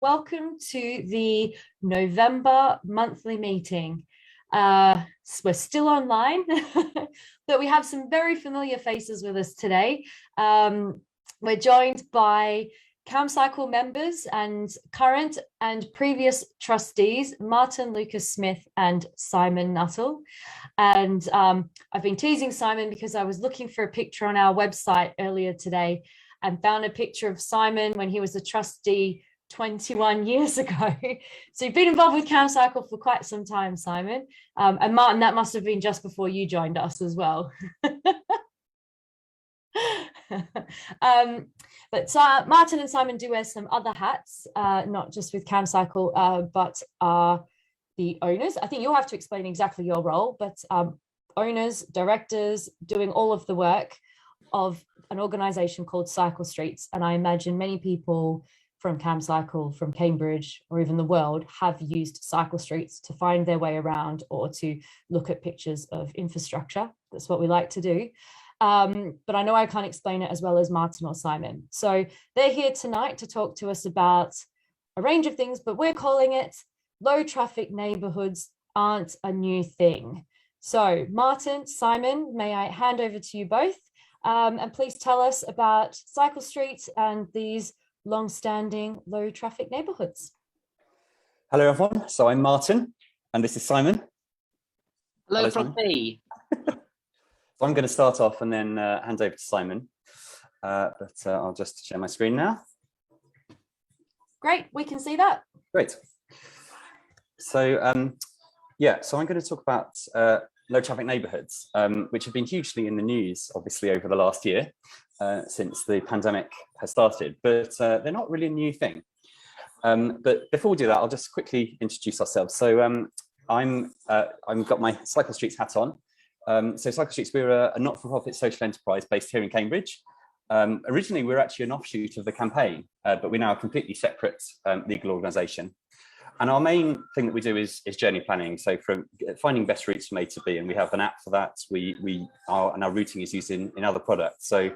Welcome to the November monthly meeting. We're still online, but we have some very familiar faces with us today. We're joined by Camcycle members and current and previous trustees, Martin Lucas Smith and Simon Nuttall. And I've been teasing Simon because I was looking for a picture on our website earlier today and found a picture of Simon when he was a trustee 21 years ago. So you've been involved with Camcycle for quite some time, Simon. And Martin, that must have been just before you joined us as well. But Martin and Simon do wear some other hats, not just with Camcycle, but are the owners. I think you'll have to explain exactly your role, but owners, directors, doing all of the work of an organisation called Cyclestreets. And I imagine many people from Camcycle, from Cambridge, or even the world have used Cyclestreets to find their way around or to look at pictures of infrastructure. That's what we like to do. But I know I can't explain it as well as Martin or Simon. So they're here tonight to talk to us about a range of things, but we're calling it low traffic neighbourhoods aren't a new thing. So Martin, Simon, may I hand over to you both? And please tell us about Cyclestreets and these long-standing low traffic neighbourhoods. Hello everyone, so I'm Martin and this is Simon. Hello from me. So I'm going to start off and then hand over to Simon, but I'll just share my screen now. Great, we can see that. Great. So yeah, so I'm going to talk about low traffic neighbourhoods, which have been hugely in the news, obviously, over the last year since the pandemic has started, but they're not really a new thing. But before we do that, I'll just quickly introduce ourselves. So I've got my Cyclestreets hat on. So Cyclestreets, we're a not-for-profit social enterprise based here in Cambridge. Originally, we were actually an offshoot of the campaign, but we're now a completely separate legal organisation. And our main thing that we do is journey planning. So from finding best routes from A to B, and we have an app for that. And our routing is used in other products. So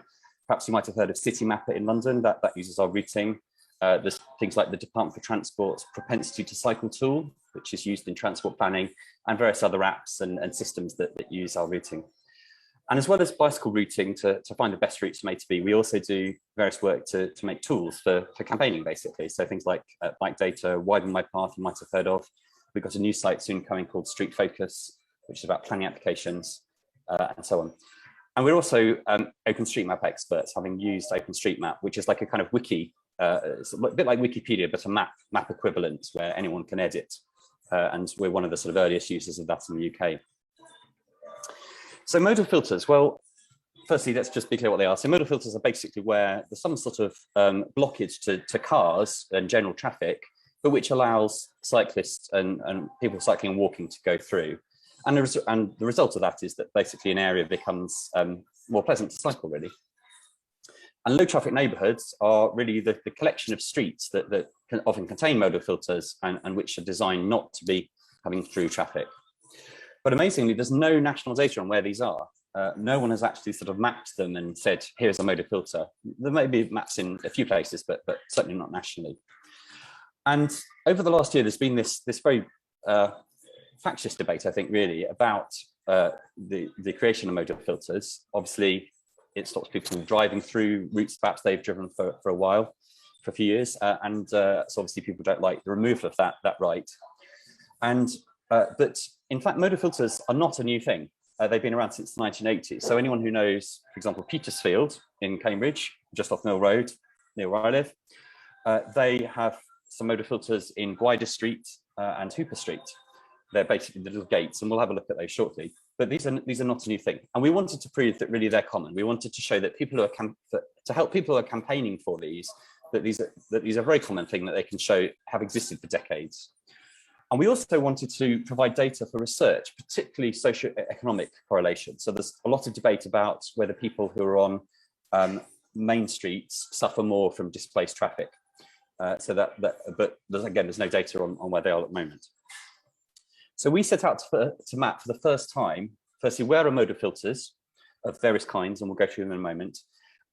perhaps you might have heard of City Mapper in London, that uses our routing. There's things like the Department for Transport's propensity to cycle tool, which is used in transport planning, and various other apps and systems that use our routing. And as well as bicycle routing to find the best routes from A to B, we also do various work to make tools for campaigning, basically. So things like bike data, Widen My Path, you might have heard of. We've got a new site soon coming called Street Focus, which is about planning applications and so on. And we're also OpenStreetMap experts, having used OpenStreetMap, which is like a kind of wiki. It's a bit like Wikipedia, but a map equivalent where anyone can edit. And we're one of the sort of earliest users of that in the UK. So modal filters, well, firstly, let's just be clear what they are. So modal filters are basically where there's some sort of blockage to cars and general traffic, but which allows cyclists and people cycling and walking to go through. And the result of that is that basically an area becomes more pleasant to cycle, really. And low traffic neighbourhoods are really the collection of streets that can often contain modal filters and which are designed not to be having through traffic. But amazingly, there's no national data on where these are. No one has actually sort of mapped them and said, here's a modal filter. There may be maps in a few places, but certainly not nationally. And over the last year, there's been this very factious debate, I think, really, about the creation of modal filters. Obviously, it stops people from driving through routes perhaps they've driven for a while, for a few years. So obviously people don't like the removal of that right. But in fact, modal filters are not a new thing. They've been around since the 1980s. So anyone who knows, for example, Petersfield in Cambridge, just off Mill Road, near where I live, they have some modal filters in Gwydir Street and Hooper Street. They're basically the little gates, and we'll have a look at those shortly. But these are not a new thing. And we wanted to prove that really they're common. We wanted to show that people who are to help people who are campaigning for these, that these are a very common thing that they can show have existed for decades. And we also wanted to provide data for research, particularly socioeconomic correlation. So there's a lot of debate about whether people who are on main streets suffer more from displaced traffic. But there's no data on where they are at the moment. So we set out to map for the first time, firstly, where are modal filters of various kinds, and we'll go through them in a moment,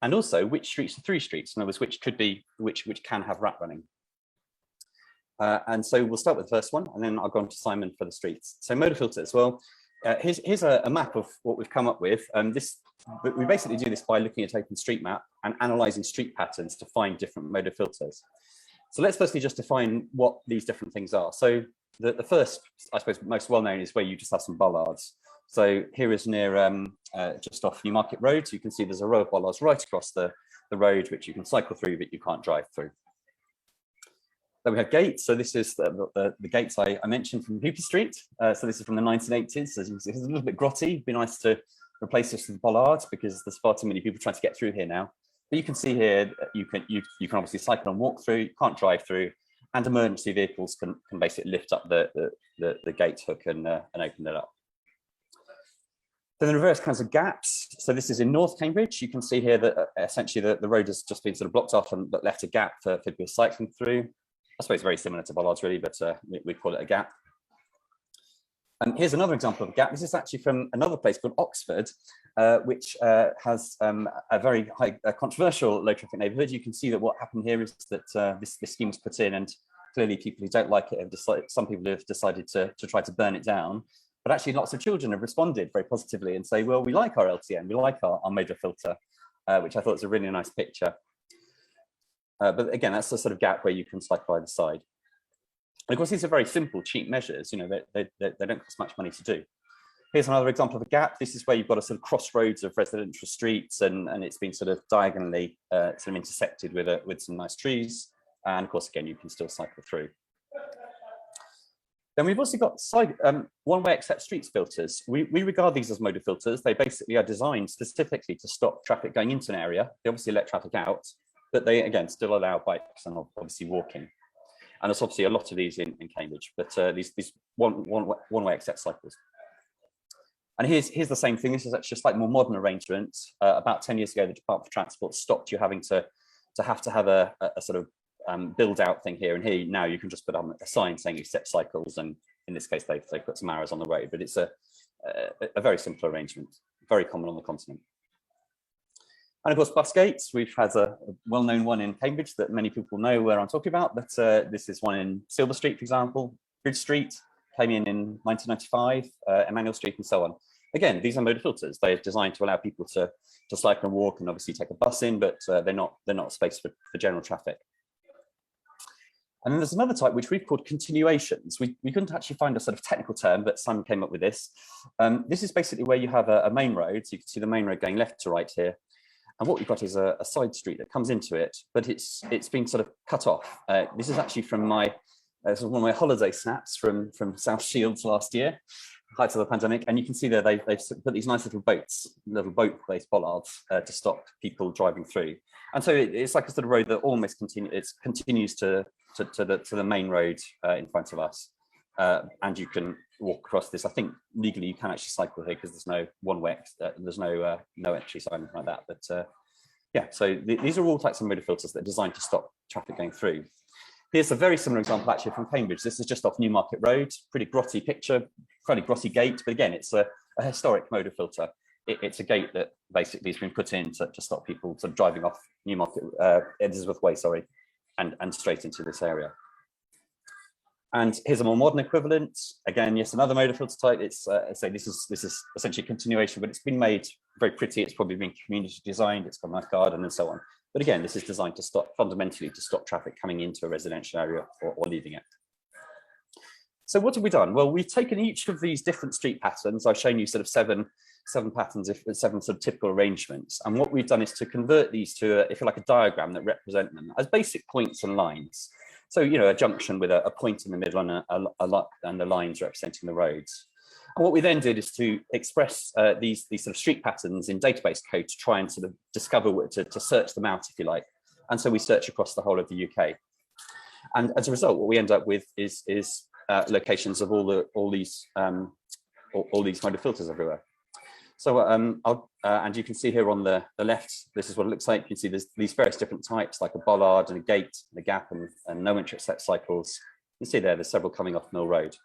and also which streets are through streets, in other words, which can have rat running. And so we'll start with the first one, and then I'll go on to Simon for the streets. So modal filters. Well, here's a map of what we've come up with. We basically do this by looking at OpenStreetMap and analysing street patterns to find different modal filters. So let's firstly just define what these different things are. So the first, I suppose, most well-known is where you just have some bollards. So here is near just off Newmarket Road. So you can see there's a row of bollards right across the road, which you can cycle through, but you can't drive through. Then we have gates. So this is the gates I mentioned from Hooper Street. So this is from the 1980s. So it's a little bit grotty. It'd be nice to replace this with bollards because there's far too many people trying to get through here now. But you can see here, you can obviously cycle and walk through. You can't drive through, and emergency vehicles can basically lift up the gate hook and open it up. Then the reverse kinds of gaps. So this is in North Cambridge. You can see here that essentially the road has just been sort of blocked off and left a gap for people cycling through. I suppose very similar to bollards really, but we call it a gap. And here's another example of a gap. This is actually from another place called Oxford, which has a very controversial low traffic neighbourhood. You can see that what happened here is that this scheme was put in, and clearly people who don't like it have decided, some people have decided to try to burn it down. But actually lots of children have responded very positively and say, well, we like our LTN, we like our modal filter, which I thought was a really nice picture. But again, that's the sort of gap where you can cycle either side. And of course, these are very simple, cheap measures. You know, they don't cost much money to do. Here's another example of a gap. This is where you've got a sort of crossroads of residential streets, and it's been sort of diagonally sort of intersected with some nice trees. And of course, again, you can still cycle through. Then we've also got one-way except streets filters. We regard these as modal filters. They basically are designed specifically to stop traffic going into an area. They obviously let traffic out, but they, again, still allow bikes and obviously walking. And there's obviously a lot of these in Cambridge, but these one-way except cycles. And here's the same thing. This is actually a slightly more modern arrangement. About 10 years ago, the Department for Transport stopped you having to have a sort of build out thing here, and here now you can just put on a sign saying accept cycles, and in this case they put some arrows on the road, but it's a very simple arrangement, very common on the continent. And of course bus gates, we've had a well-known one in Cambridge that many people know where I'm talking about, but this is one in Silver Street, for example. Bridge Street came in 1995, Emmanuel Street, and so on. Again, these are modal filters. They're designed to allow people to cycle and walk and obviously take a bus in, but they're not space for general traffic. And then there's another type which we've called continuations. We couldn't actually find a sort of technical term, but Simon came up with this. This is basically where you have a main road. So you can see the main road going left to right here. And what we've got is a side street that comes into it, but it's been sort of cut off. This is actually from one of my holiday snaps from South Shields last year, height of the pandemic. And you can see there they've put these nice little boat-based bollards to stop people driving through. And so it's like a sort of road that almost continues to the main road in front of us, and you can walk across this. I think legally you can actually cycle here because there's no one-way, there's no entry sign like that. But yeah, so these are all types of modal filters that are designed to stop traffic going through. Here's a very similar example actually from Cambridge. This is just off Newmarket Road, pretty grotty picture, fairly grotty gate, but again, it's a historic modal filter. It's a gate that basically has been put in to stop people sort of driving off Newmarket, Elizabeth Way, sorry, and straight into this area. And here's a more modern equivalent. Again, yes, another modal filter type. It's say this is essentially a continuation, but it's been made very pretty. It's probably been community designed. It's got a nice garden and so on. But again, this is designed to fundamentally stop traffic coming into a residential area or leaving it. So what have we done? Well, we've taken each of these different street patterns. I've shown you sort of seven patterns, seven sort of typical arrangements. And what we've done is to convert these to, if you like, a diagram that represent them as basic points and lines. So, you know, a junction with a point in the middle and the lines representing the roads. And what we then did is to express these sort of street patterns in database code to try and sort of discover, to search them out, if you like. And so we search across the whole of the UK. And as a result, what we end up with is locations of all these modal filters everywhere. So and you can see here on the left, this is what it looks like. You can see there's these various different types, like a bollard and a gate, and a gap, and no entry except cycles. You can see there's several coming off Mill Road.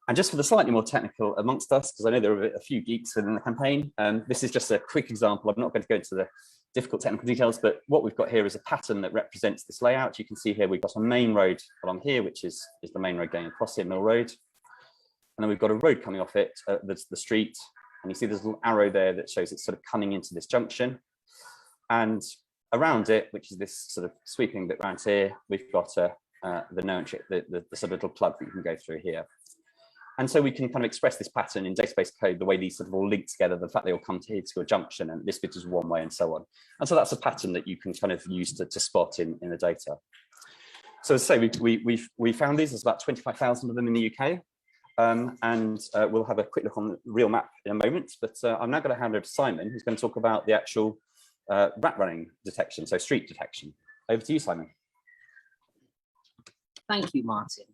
And just for the slightly more technical amongst us, because I know there are a few geeks within the campaign, this is just a quick example. I'm not going to go into difficult technical details, but what we've got here is a pattern that represents this layout. You can see here we've got a main road along here, which is the main road going across here, Mill Road. And then we've got a road coming off it, that's the street. And you see there's a little arrow there that shows it's sort of coming into this junction. And around it, which is this sort of sweeping bit around here, we've got the no entry, the sort of little plug that you can go through here. And so we can kind of express this pattern in database code, the way these sort of all link together, the fact they all come to here to a junction, and this bit is one way and so on. And so that's a pattern that you can kind of use to spot in the data. So as I say, we found these. There's about 25,000 of them in the UK. And we'll have a quick look on the real map in a moment. But I'm now going to hand over to Simon, who's going to talk about the actual rat running detection, so street detection. Over to you, Simon. Thank you, Martin.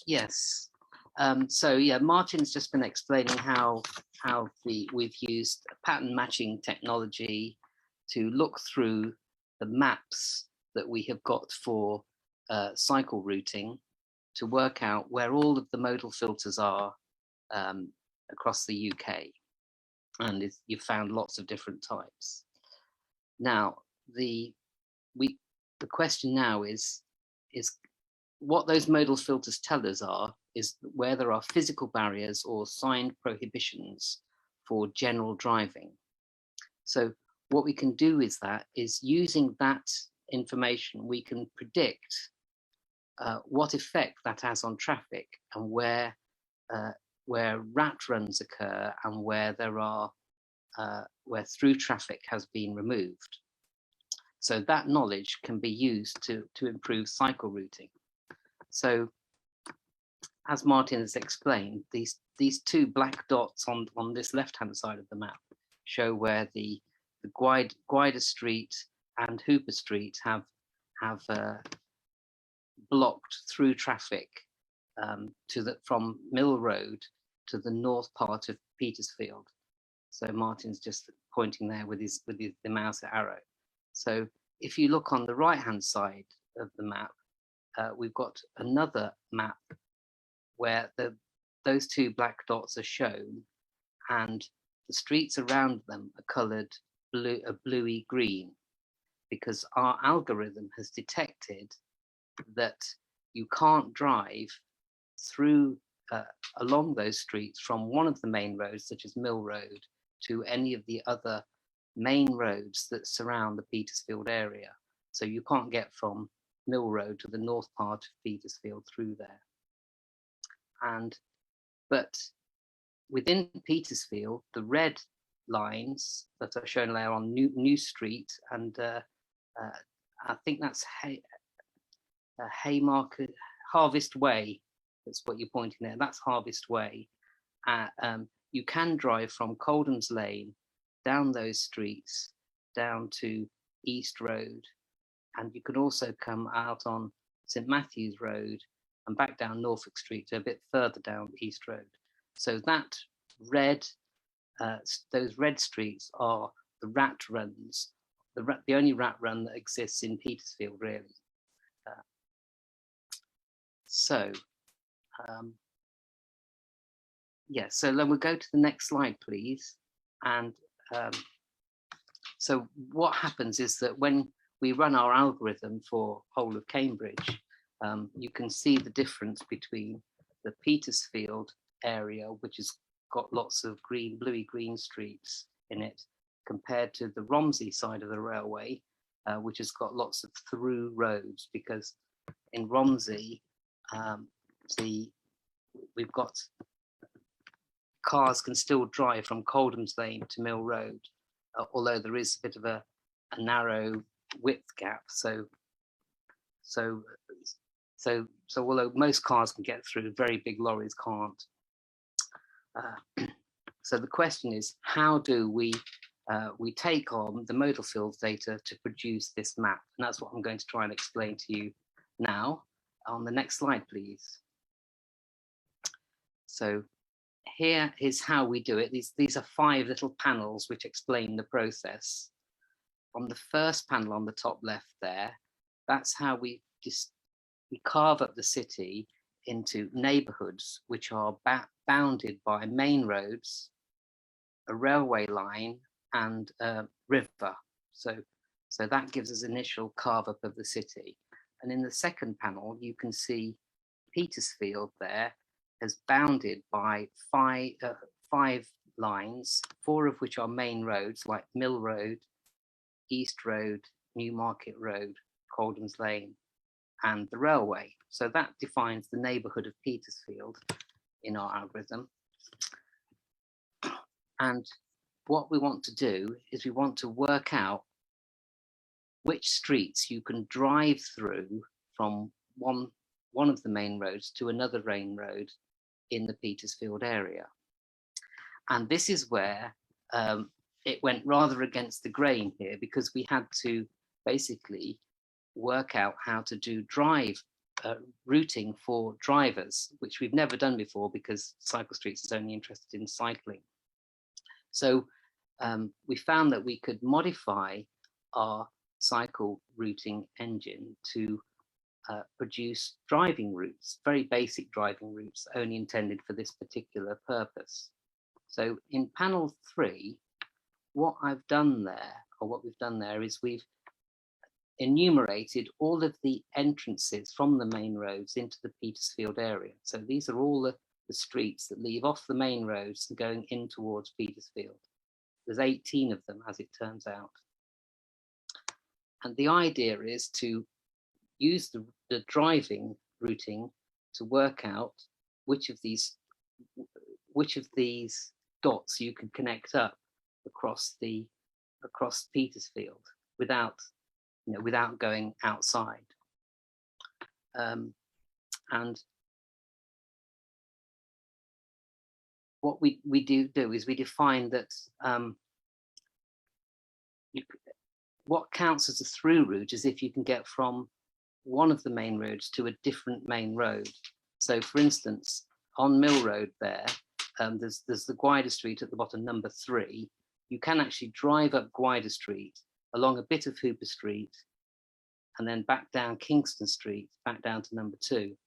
Yes. So yeah, Martin's just been explaining how we've used pattern matching technology to look through the maps that we have got for cycle routing to work out where all of the modal filters are across the UK, and you've found lots of different types. Now the question now is what those modal filters tell us is where there are physical barriers or signed prohibitions for general driving. So what we can do is using that information, we can predict what effect that has on traffic and where rat runs occur and where there are where through traffic has been removed. So that knowledge can be used to improve cycle routing. So as Martin has explained, these two black dots on this left-hand side of the map show where the Gwyder Street and Hooper Street have blocked through traffic from Mill Road to the north part of Petersfield. So Martin's just pointing there with the mouse arrow. So if you look on the right-hand side of the map, we've got another map where those two black dots are shown, and the streets around them are coloured bluey green, because our algorithm has detected that you can't drive through along those streets from one of the main roads, such as Mill Road, to any of the other main roads that surround the Petersfield area. So you can't get from Mill Road to the north part of Petersfield through there. But within Petersfield, the red lines that are shown there on New Street, and I think that's Haymarket, Harvest Way. That's what you're pointing there. That's Harvest Way. You can drive from Coldham's Lane down those streets down to East Road, and you can also come out on St Matthew's Road and back down Norfolk Street to a bit further down East Road. So that those red streets are the rat runs, the only rat run that exists in Petersfield, really. So then we'll go to the next slide, please. And so what happens is that when we run our algorithm for whole of Cambridge, you can see the difference between the Petersfield area, which has got lots of bluey green streets in it, compared to the Romsey side of the railway, which has got lots of through roads, because in Romsey, we've got cars can still drive from Coldham's Lane to Mill Road, although there is a bit of a narrow width gap. So although most cars can get through, very big lorries can't. So the question is, how do we take on the modal field data to produce this map? And that's what I'm going to try and explain to you now. On the next slide, please. So here is how we do it. These are 5 little panels which explain the process. On the first panel on the top left there, that's how we carve up the city into neighbourhoods, which are bounded by main roads, a railway line, and a river. So that gives us initial carve up of the city. And in the second panel, you can see Petersfield there as bounded by five lines, 4 of which are main roads like Mill Road, East Road, Newmarket Road, Coldham's Lane, and the railway. So that defines the neighbourhood of Petersfield in our algorithm. And what we want to do is we want to work out which streets you can drive through from one of the main roads to another main road in the Petersfield area. And this is where it went rather against the grain here, because we had to basically work out how to do routing for drivers, which we've never done before because Cyclestreets is only interested in cycling. So we found that we could modify our cycle routing engine to produce driving routes, very basic driving routes, only intended for this particular purpose. So in panel 3, what I've done there, or what we've done there, is we've enumerated all of the entrances from the main roads into the Petersfield area. So these are all the streets that leave off the main roads and going in towards Petersfield. There's 18 of them, as it turns out. And the idea is to use the driving routing to work out which of these dots you can connect up across Petersfield without going outside. And what we do is we define that what counts as a through route is if you can get from one of the main roads to a different main road. So for instance, on Mill Road there, there's the Gwyder Street at the bottom, number 3. You can actually drive up Gwyder Street, along a bit of Hooper Street, and then back down Kingston Street, back down to number 2.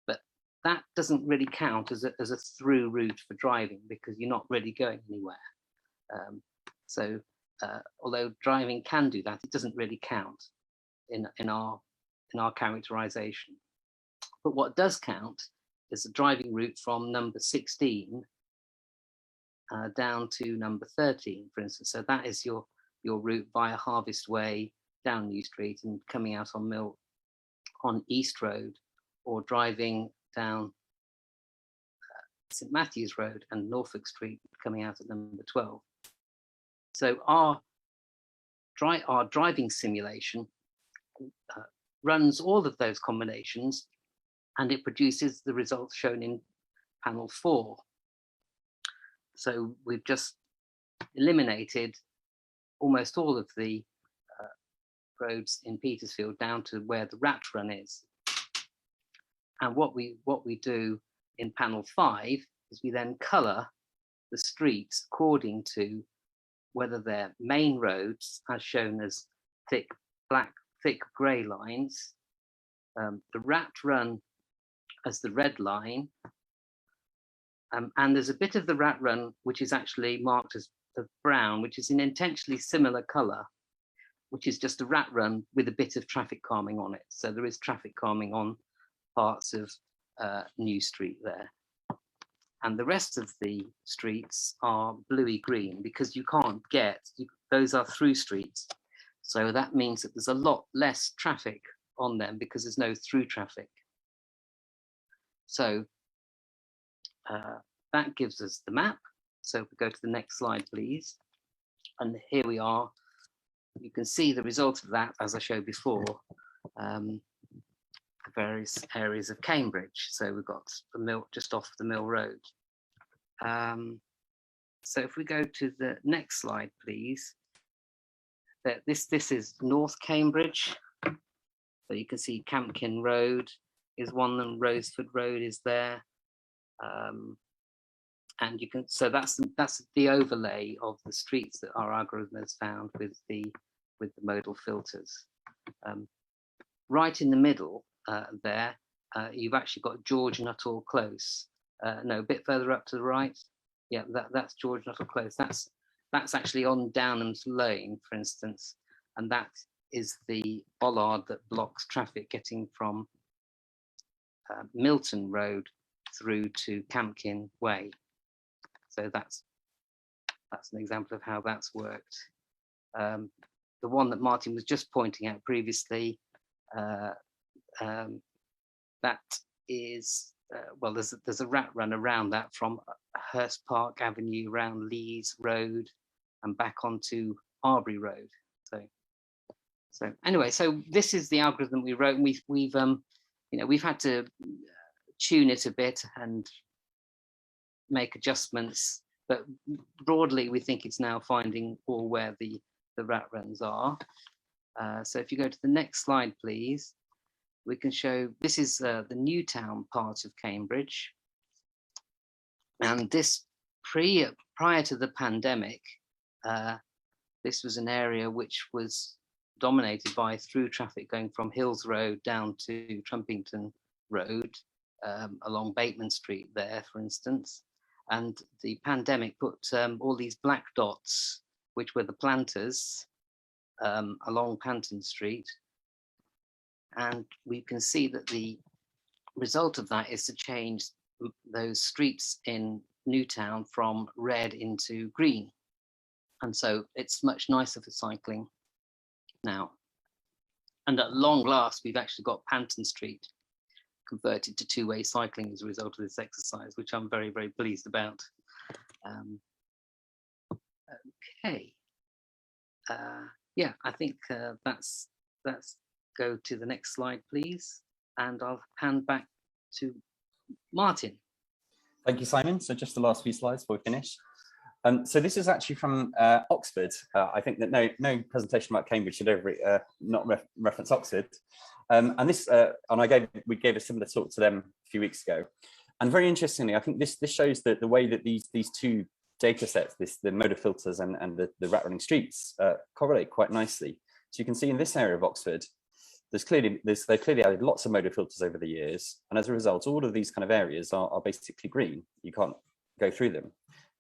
But that doesn't really count as a through route for driving, because you're not really going anywhere. Although driving can do that, it doesn't really count in our characterization. But what does count is a driving route from number 16 down to number 13, for instance. So that is your route via Harvest Way, down New Street and coming out on East Road, or driving down St Matthew's Road and Norfolk Street, coming out at number 12. So our driving simulation runs all of those combinations, and it produces the results shown in panel 4. So we've just eliminated almost all of the roads in Petersfield down to where the rat run is. And what we do in panel 5 is we then colour the streets according to whether they're main roads, as shown as thick grey lines, the rat run as the red line, and there's a bit of the rat run which is actually marked as brown, which is an intentionally similar colour, which is just a rat run with a bit of traffic calming on it. So there is traffic calming on parts of New Street there. And the rest of the streets are bluey green, because you can't those are through streets. So that means that there's a lot less traffic on them because there's no through traffic. So that gives us the map. So if we go to the next slide, please. And here we are. You can see the result of that, as I showed before, the various areas of Cambridge. So we've got the mill just off the Mill Road. So if we go to the next slide, please. This is North Cambridge. So you can see Campkin Road is one, and Roseford Road is there. And you can, so that's the overlay of the streets that our algorithm has found with the modal filters. Right in the middle there, you've actually got George Nuttall Close. No, a bit further up to the right. Yeah, that's George Nuttall Close. That's actually on Downham's Lane, for instance. and that is the bollard that blocks traffic getting from Milton Road through to Camkin Way. So that's an example of how that's worked. The one that Martin was just pointing out previously, that is, well, there's a rat run around that from Hurst Park Avenue, around Lees Road, and back onto Arbury Road. So anyway, so this is the algorithm we wrote, and we've had to tune it a bit and make adjustments, but broadly we think it's now finding all where the rat runs are. So if you go to the next slide, please, we can show, this is the Newtown part of Cambridge. And this, prior to the pandemic, this was an area which was dominated by through traffic going from Hills Road down to Trumpington Road, along Bateman Street there, for instance. And the pandemic put all these black dots, which were the planters, along Panton Street. And we can see that the result of that is to change those streets in Newtown from red into green. And so it's much nicer for cycling now. And at long last, we've actually got Panton Street converted to two-way cycling as a result of this exercise, which I'm very, very pleased about. Okay. Yeah, I think that's go to the next slide, please. And I'll hand back to Martin. Thank you, Simon. So just the last few slides before we finish. So this is actually from Oxford. I think that no presentation about Cambridge should ever not reference Oxford. And this, and we gave a similar talk to them a few weeks ago. And very interestingly, I think this shows that the way that these two data sets, the modal filters and the rat running streets, correlate quite nicely. So you can see in this area of Oxford, they've clearly added lots of modal filters over the years, and as a result, all of these kind of areas are basically green. You can't go through them.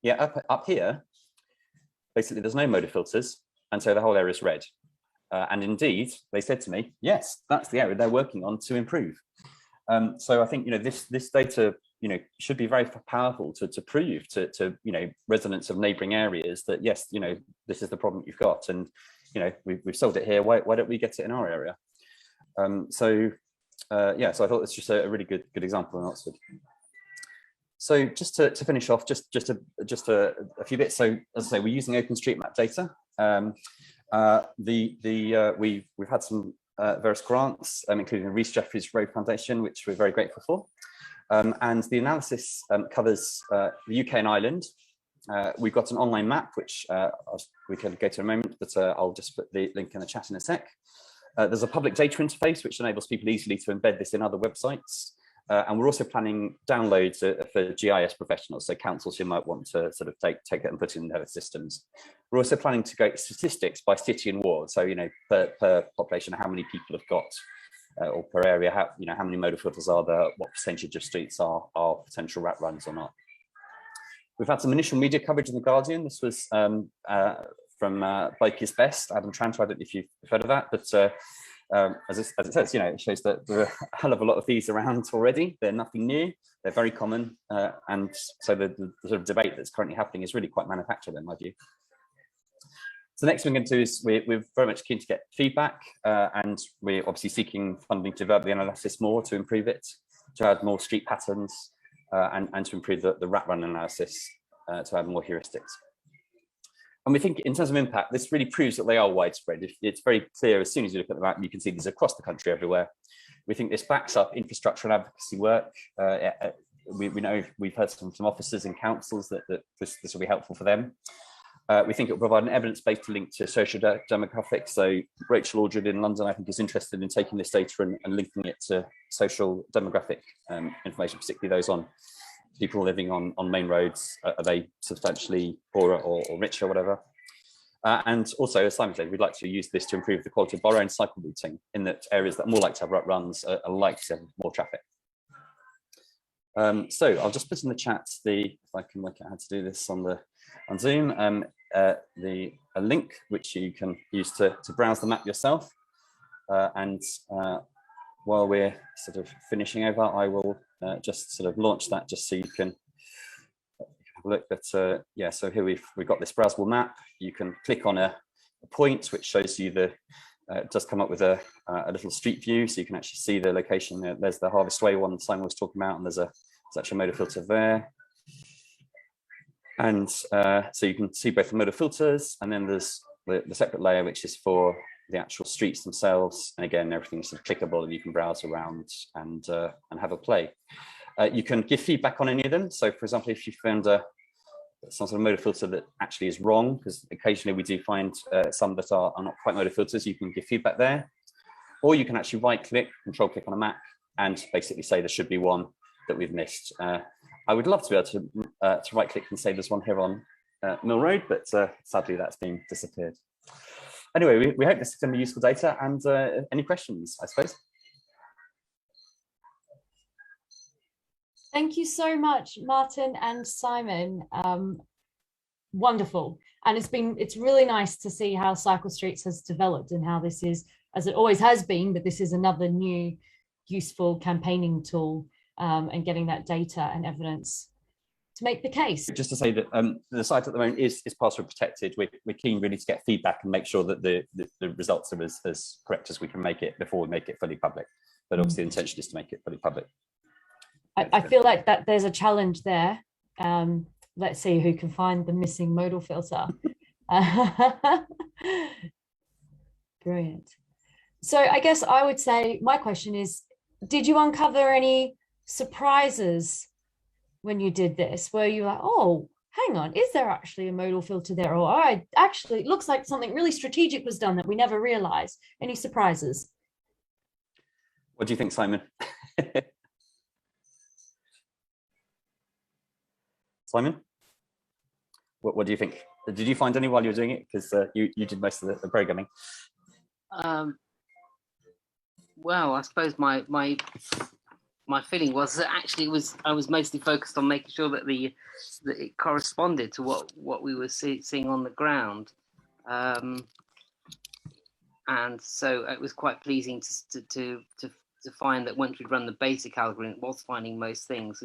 Yeah, up here, basically there's no modal filters, and so the whole area is red. And indeed, they said to me, yes, that's the area they're working on to improve. So I think this data should be very powerful to prove to residents of neighbouring areas that yes, this is the problem you've got, and we've solved it here. Why don't we get it in our area? So I thought it's just a really good example in Oxford. So just to finish off, just a few bits. So as I say, we're using OpenStreetMap data. We've had some various grants, including the Rhys Jeffreys Road Foundation, which we're very grateful for. And the analysis covers the UK and Ireland. We've got an online map, which we can go to in a moment, but I'll just put the link in the chat in a sec. There's a public data interface, which enables people easily to embed this in other websites. And we're also planning downloads for GIS professionals, so councils who might want to sort of take it and put it in their systems. We're also planning to go statistics by city and ward, so per population, how many people have got, or per area, how many modal filters are there, what percentage of streets are potential rat runs or not. We've had some initial media coverage in the Guardian. This was from Bike is Best, Adam Tranter. I don't know if you've heard of that, but as it says, it shows that there are a hell of a lot of these around already. They're nothing new. They're very common, and so the sort of debate that's currently happening is really quite manufactured, in my view. So the next thing we're going to do is we're very much keen to get feedback, and we're obviously seeking funding to develop the analysis more, to improve it, to add more street patterns, and to improve the rat run analysis, to add more heuristics. And we think in terms of impact, this really proves that they are widespread. It's very clear as soon as you look at the map, you can see these across the country everywhere. We think this backs up infrastructure and advocacy work. We know we've heard from some officers and councils that this will be helpful for them. We think it will provide an evidence-based link to social demographics. So Rachel Aldred in London, I think, is interested in taking this data and linking it to social demographic information, particularly those on people living on main roads. Are they substantially poorer or richer or whatever? And also, as Simon said, we'd like to use this to improve the quality of borough and cycle routing in that areas that are more likely to have rut runs are likely to have more traffic. So I'll just put in the chat if I can work out how to do this on Zoom, the a link which you can use to browse the map yourself. While we're sort of finishing over, I will just sort of launch that just so you can have a look. But yeah, so here we've got this browsable map. You can click on a point which shows you the, it does come up with a little street view, so you can actually see the location. There's the Harvest Way one Simon was talking about, and there's actually a modal filter there. And so you can see both the modal filters, and then there's the separate layer which is for the actual streets themselves. And again, everything's sort of clickable, and you can browse around and have a play. You can give feedback on any of them. So for example, if you found some sort of modal filter that actually is wrong, because occasionally we do find some that are not quite modal filters, you can give feedback there. Or you can actually right click, control click on a map, and basically say there should be one that we've missed. I would love to be able to right click and say there's one here on Mill Road, but sadly that's been disappeared. Anyway, we hope this is going to be useful data, and any questions, I suppose. Thank you so much, Martin and Simon. Wonderful. And it's really nice to see how Cyclestreets has developed and how this is, as it always has been, but this is another new useful campaigning tool, and getting that data and evidence to make the case. Just to say that the site at the moment is password protected. We're keen really to get feedback and make sure that the results are as correct as we can make it before we make it fully public. But obviously the intention is to make it fully public. I feel like that there's a challenge there. Let's see who can find the missing modal filter. Brilliant. So I guess I would say my question is, did you uncover any surprises when you did this? Were you like, oh, hang on, is there actually a modal filter there? Or actually, it looks like something really strategic was done that we never realized. Any surprises? What do you think, Simon? Simon, what do you think? Did you find any while you were doing it? Because you did most of the programming. Well, I suppose my feeling was that actually I was mostly focused on making sure that it corresponded to what we were seeing on the ground, and so it was quite pleasing to find that once we'd run the basic algorithm, it was finding most things.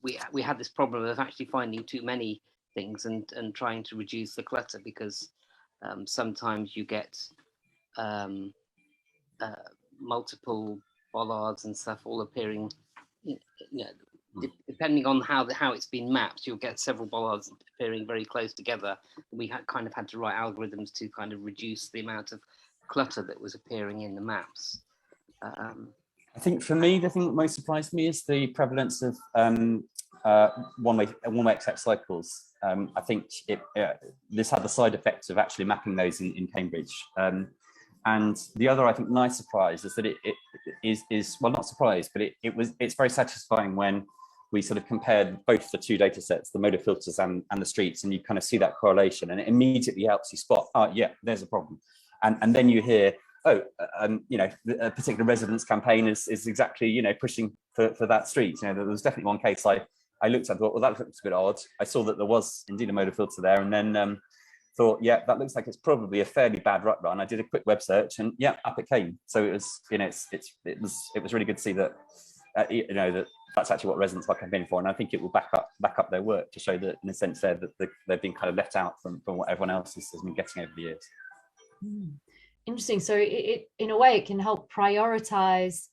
We had this problem of actually finding too many things and trying to reduce the clutter, because sometimes you get multiple bollards and stuff all appearing, depending on how it's been mapped, you'll get several bollards appearing very close together. We kind of had to write algorithms to kind of reduce the amount of clutter that was appearing in the maps. I think for me, the thing that most surprised me is the prevalence of one-way except cycles. I think this had the side effect of actually mapping those in Cambridge. And the other, I think, nice surprise is that it is well, not surprised, but it's very satisfying when we sort of compared both the two data sets, the modal filters and the streets, and you kind of see that correlation, and it immediately helps you spot, oh yeah, there's a problem. And then you hear, oh, a particular residence campaign is exactly, pushing for that street. There was definitely one case I looked at and thought, well, that looks a bit odd. I saw that there was indeed a modal filter there, and then thought, yeah, that looks like it's probably a fairly bad rut run. I did a quick web search, and yeah, up it came. So it was, it was really good to see that, that that's actually what residents are campaigning for, and I think it will back up their work to show that, in a sense, that they've been kind of left out from what everyone else has been getting over the years. Interesting. So it in a way it can help prioritize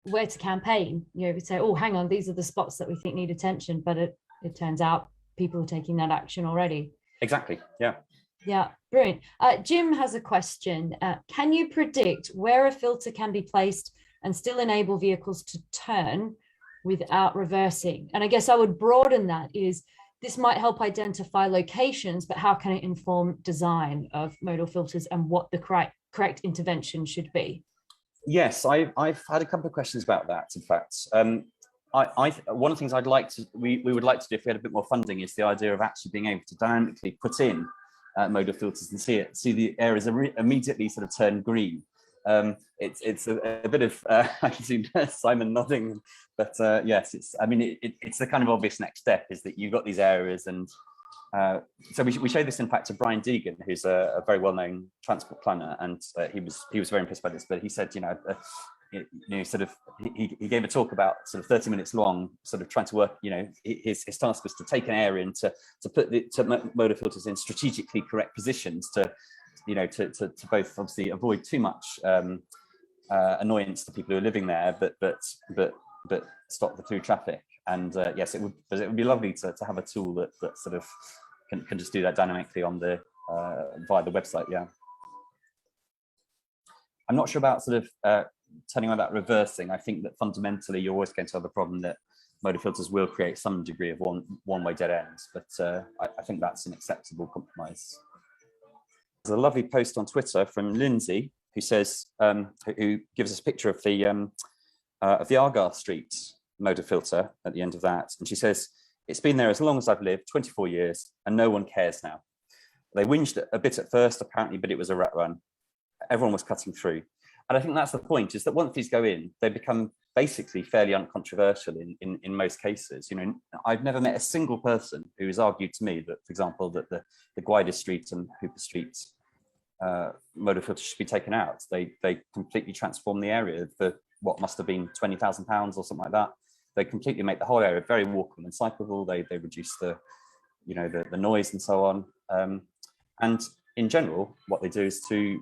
where to campaign. We say, oh, hang on, these are the spots that we think need attention, but it turns out people are taking that action already. Exactly. Yeah, brilliant. Jim has a question. Can you predict where a filter can be placed and still enable vehicles to turn without reversing? And I guess I would broaden that, is this might help identify locations, but how can it inform design of modal filters and what the correct intervention should be? Yes, I've had a couple of questions about that, in fact. One of the things we would like to do if we had a bit more funding is the idea of actually being able to dynamically put in modal filters and see the areas immediately sort of turn green. It's a bit of I can see Simon nodding, but yes, it's the kind of obvious next step is that you've got these areas, and So we showed this in fact to Brian Deegan, who's a very well-known transport planner, and he was very impressed by this. But he said, sort of he gave a talk about sort of 30 minutes long, sort of trying to work. His task was to take an area and to put modal filters in strategically correct positions to both obviously avoid too much annoyance to people who are living there, but stop the through traffic. And yes, it would be lovely to have a tool that sort of can just do that dynamically on the via the website. Yeah, I'm not sure about sort of turning on that reversing. I think that fundamentally you're always going to have the problem that modal filters will create some degree of one-way dead ends, but I think that's an acceptable compromise. There's a lovely post on Twitter from Lindsay who says, who gives us a picture of the Argyle Street modal filter at the end of that, and she says, "It's been there as long as I've lived, 24 years, and no one cares now. They whinged a bit at first, apparently, but it was a rat run. Everyone was cutting through." And I think that's the point, is that once these go in, they become basically fairly uncontroversial in most cases. I've never met a single person who has argued to me that, for example, that the Gwydir Street and Hooper Street modal filters should be taken out. They completely transform the area for what must have been £20,000 or something like that. They completely make the whole area very walkable and cyclable. They reduce the noise and so on. And in general, what they do is to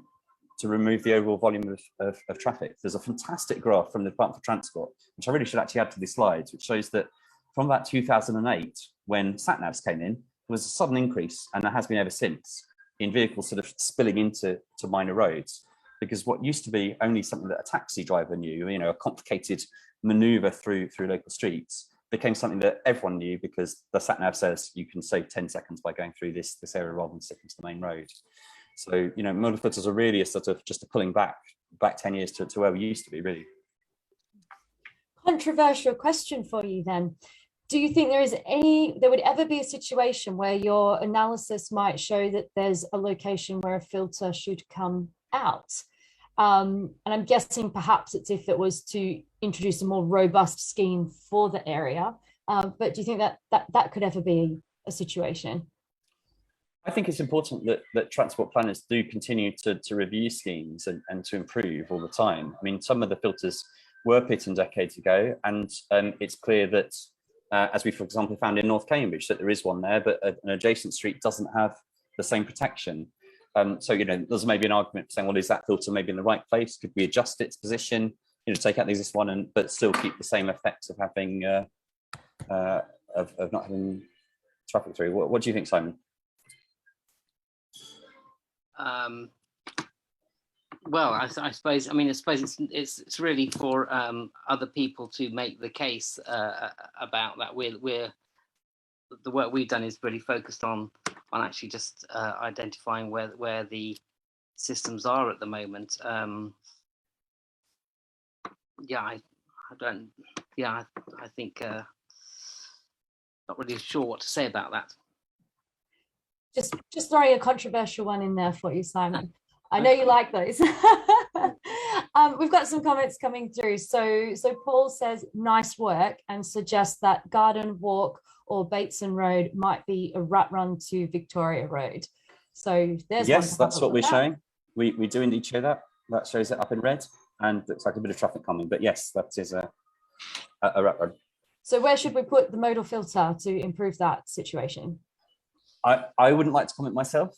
remove the overall volume of traffic. There's a fantastic graph from the Department for Transport, which I really should actually add to these slides, which shows that from about 2008, when sat-navs came in, there was a sudden increase, and there has been ever since, in vehicles sort of spilling into minor roads. Because what used to be only something that a taxi driver knew, a complicated maneuver through local streets, became something that everyone knew, because the sat-nav says you can save 10 seconds by going through this area rather than sticking to the main road. So, modal filters are really a sort of just a pulling back 10 years to where we used to be, really. Controversial question for you then. Do you think there would ever be a situation where your analysis might show that there's a location where a filter should come out? And I'm guessing perhaps it's if it was to introduce a more robust scheme for the area. But do you think that could ever be a situation? I think it's important that transport planners do continue to review schemes and to improve all the time. I mean, some of the filters were put in decades ago, and it's clear that, as we, for example, found in North Cambridge, that there is one there, but an adjacent street doesn't have the same protection. So, there's maybe an argument for saying, well, is that filter maybe in the right place? Could we adjust its position, take out the existing one, but still keep the same effects of having, of not having traffic through? What do you think, Simon? Well, I suppose it's really for other people to make the case about that. We're the work we've done is really focused on actually just identifying where the systems are at the moment. I think not really sure what to say about that. Just throwing a controversial one in there for you, Simon. I know you like those. We've got some comments coming through. So Paul says, nice work, and suggests that Garden Walk or Bateson Road might be a rat run to Victoria Road. So there's yes, that's what we're showing. We do indeed show that. That shows it up in red, and looks like a bit of traffic coming. But yes, that is a rat run. So where should we put the modal filter to improve that situation? I wouldn't like to comment myself.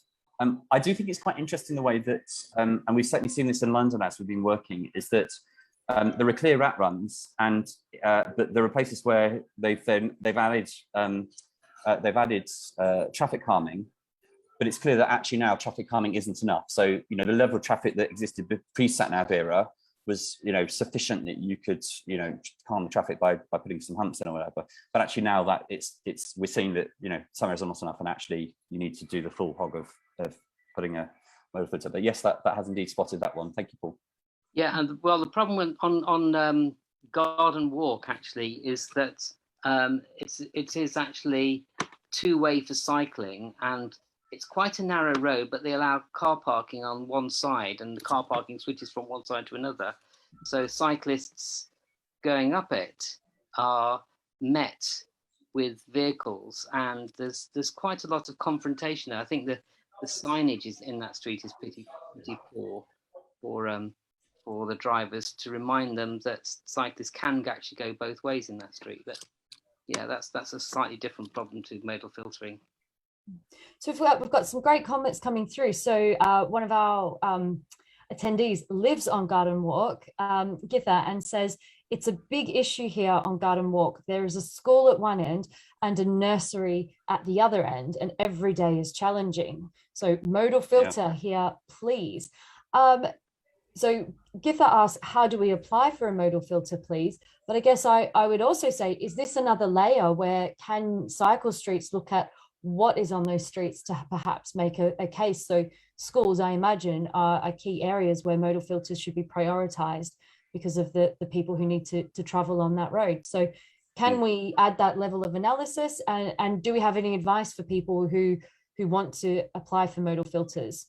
I do think it's quite interesting the way that, and we've certainly seen this in London as we've been working, is that there are clear rat runs, and but there are places where they've added traffic calming, but it's clear that actually now traffic calming isn't enough. So the level of traffic that existed pre-sat-nav era was sufficient that you could calm the traffic by putting some humps in or whatever. But actually now that we're seeing that some areas are not enough, and actually you need to do the full hog of putting a modal filter. But yes, that has indeed spotted that one. Thank you, Paul. Yeah, and well, the problem on Garden Walk actually is that it is actually two-way for cycling, and it's quite a narrow road, but they allow car parking on one side, and the car parking switches from one side to another. So cyclists going up it are met with vehicles, and there's quite a lot of confrontation there. I think the signage is in that street is pretty poor for the drivers to remind them that cyclists can actually go both ways in that street. But yeah, that's a slightly different problem to modal filtering. So we've got some great comments coming through. So one of our attendees lives on Garden Walk, Githa, and says, it's a big issue here on Garden Walk. There is a school at one end and a nursery at the other end, and every day is challenging. So modal filter here, please. So Githa asks, how do we apply for a modal filter, please? But I guess I would also say, is this another layer where can Cyclestreets look at what is on those streets to perhaps make a case? So schools, I imagine, are key areas where modal filters should be prioritized because of the people who need to travel on that road. So can we add that level of analysis? And do we have any advice for people who want to apply for modal filters?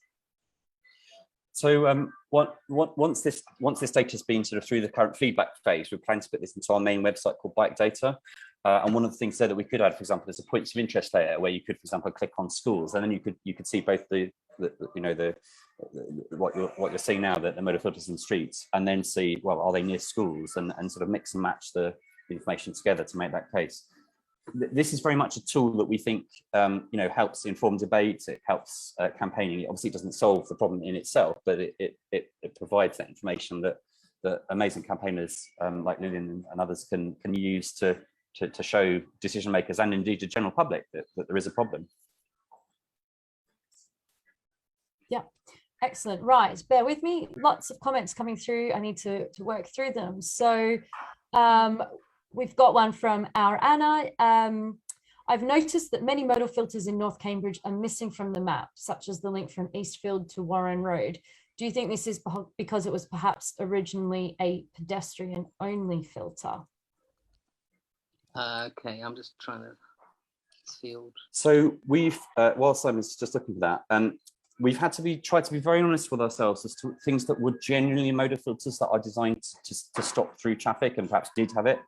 So once this data has been sort of through the current feedback phase, we plan to put this into our main website called Bike Data. And one of the things there that we could add, for example, is a points of interest layer where you could, for example, click on schools, and then you could see both what you're seeing now, the modal filters in streets, and then see, well, are they near schools, and sort of mix and match the information together to make that case. This is very much a tool that we think helps inform debate. It helps campaigning. It obviously doesn't solve the problem in itself, but it provides that information that amazing campaigners like Lillian and others can use to show decision makers and indeed the general public that there is a problem. Yeah, excellent. Right, bear with me. Lots of comments coming through. I need to work through them. So we've got one from our Anna. I've noticed that many modal filters in North Cambridge are missing from the map, such as the link from Eastfield to Warren Road. Do you think this is because it was perhaps originally a pedestrian only filter? Okay, I'm just trying to field. So we've, while Simon's just looking for that, we've had to try to be very honest with ourselves as to things that were genuinely modal filters that are designed to stop through traffic and perhaps did have it,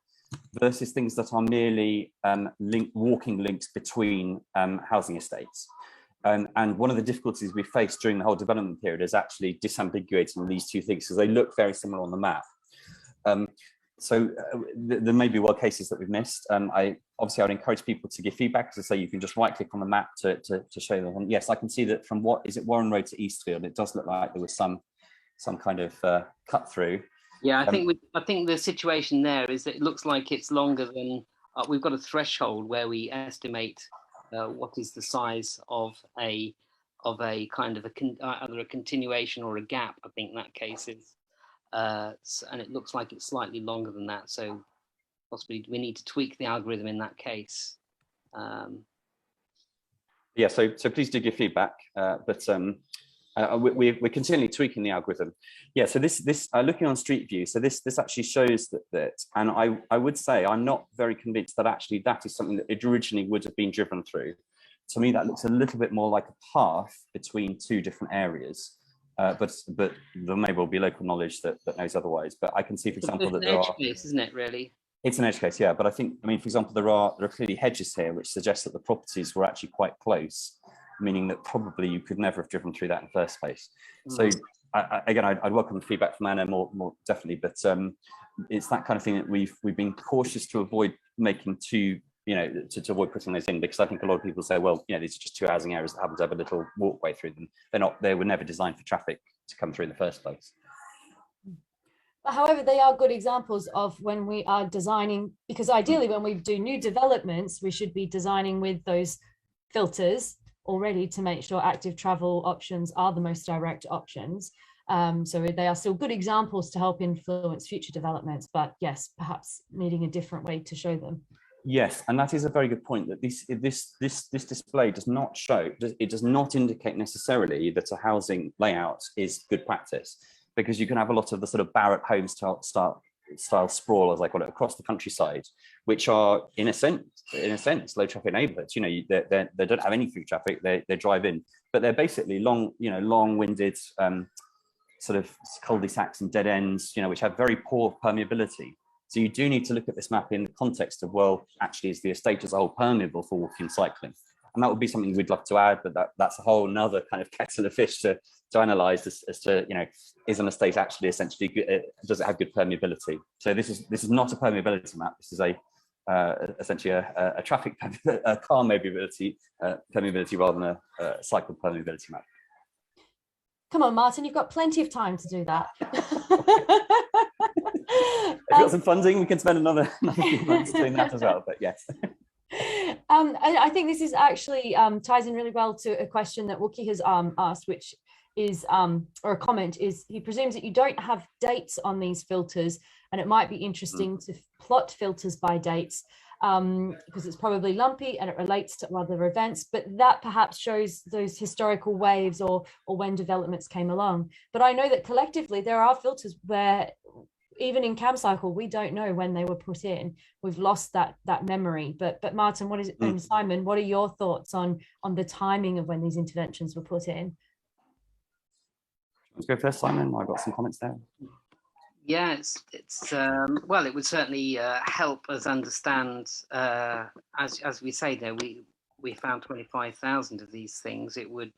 versus things that are merely walking links between housing estates. And one of the difficulties we faced during the whole development period is actually disambiguating these two things because they look very similar on the map. So there may be cases that we've missed. I would encourage people to give feedback. As I say, you can just right click on the map to show them. And yes, I can see that from Warren Road to Eastfield, it does look like there was some kind of cut through. Yeah, I think the situation there is that it looks like it's longer than we've got a threshold where we estimate what is the size of a kind of either a continuation or a gap. I think in that case is. And it looks like it's slightly longer than that, so possibly we need to tweak the algorithm in that case. Yeah, so please do give feedback, but we're continually tweaking the algorithm. Yeah, so this looking on Street View, so this actually shows that, and I would say I'm not very convinced that actually that is something that it originally would have been driven through. To me, that looks a little bit more like a path between two different areas. But there may well be local knowledge that knows otherwise. But I can see, for example, that there are. It's an edge case, isn't it? Really. It's an edge case, yeah. But I think, for example, there are clearly hedges here, which suggests that the properties were actually quite close, meaning that probably you could never have driven through that in the first place. So again, I'd welcome the feedback from Anna more definitely. But it's that kind of thing that we've been cautious to avoid making too. To avoid putting those in, because I think a lot of people say, well, these are just two housing areas that happen to have a little walkway through them. They were never designed for traffic to come through in the first place. However, they are good examples of when we are designing, because ideally when we do new developments, we should be designing with those filters already to make sure active travel options are the most direct options. So they are still good examples to help influence future developments, but yes, perhaps needing a different way to show them. Yes, and that is a very good point, that this display does not show, it does not indicate necessarily that a housing layout is good practice, because you can have a lot of the sort of Barratt home style sprawl, as I call it, across the countryside, which are in a sense low traffic neighbourhoods. They don't have any through traffic, they drive in, but they're basically long-winded sort of cul-de-sacs and dead ends, which have very poor permeability. So you do need to look at this map in the context of, well, actually, is the estate as a whole permeable for walking and cycling? And that would be something we'd love to add, but that's a whole nother kind of kettle of fish to analyze as to, you know, is an estate actually essentially good, does it have good permeability? So this is not a permeability map. This is essentially a traffic a car permeability rather than a cycle permeability map. Come on, Martin, you've got plenty of time to do that. If we've got some funding, we can spend another few months doing that as well, but yes. I think this is actually ties in really well to a question that Wookie has asked, which is, or a comment is, he presumes that you don't have dates on these filters, and it might be interesting to plot filters by dates, because it's probably lumpy and it relates to other events, but that perhaps shows those historical waves or when developments came along. But I know that collectively there are filters where even in Camcycle, we don't know when they were put in. We've lost that memory. But Martin, what is it? And Simon, what are your thoughts on the timing of when these interventions were put in? Let's go first, Simon. I've got some comments there. Yeah, well, it would certainly help us understand, as we say there, we found 25,000 of these things. It would,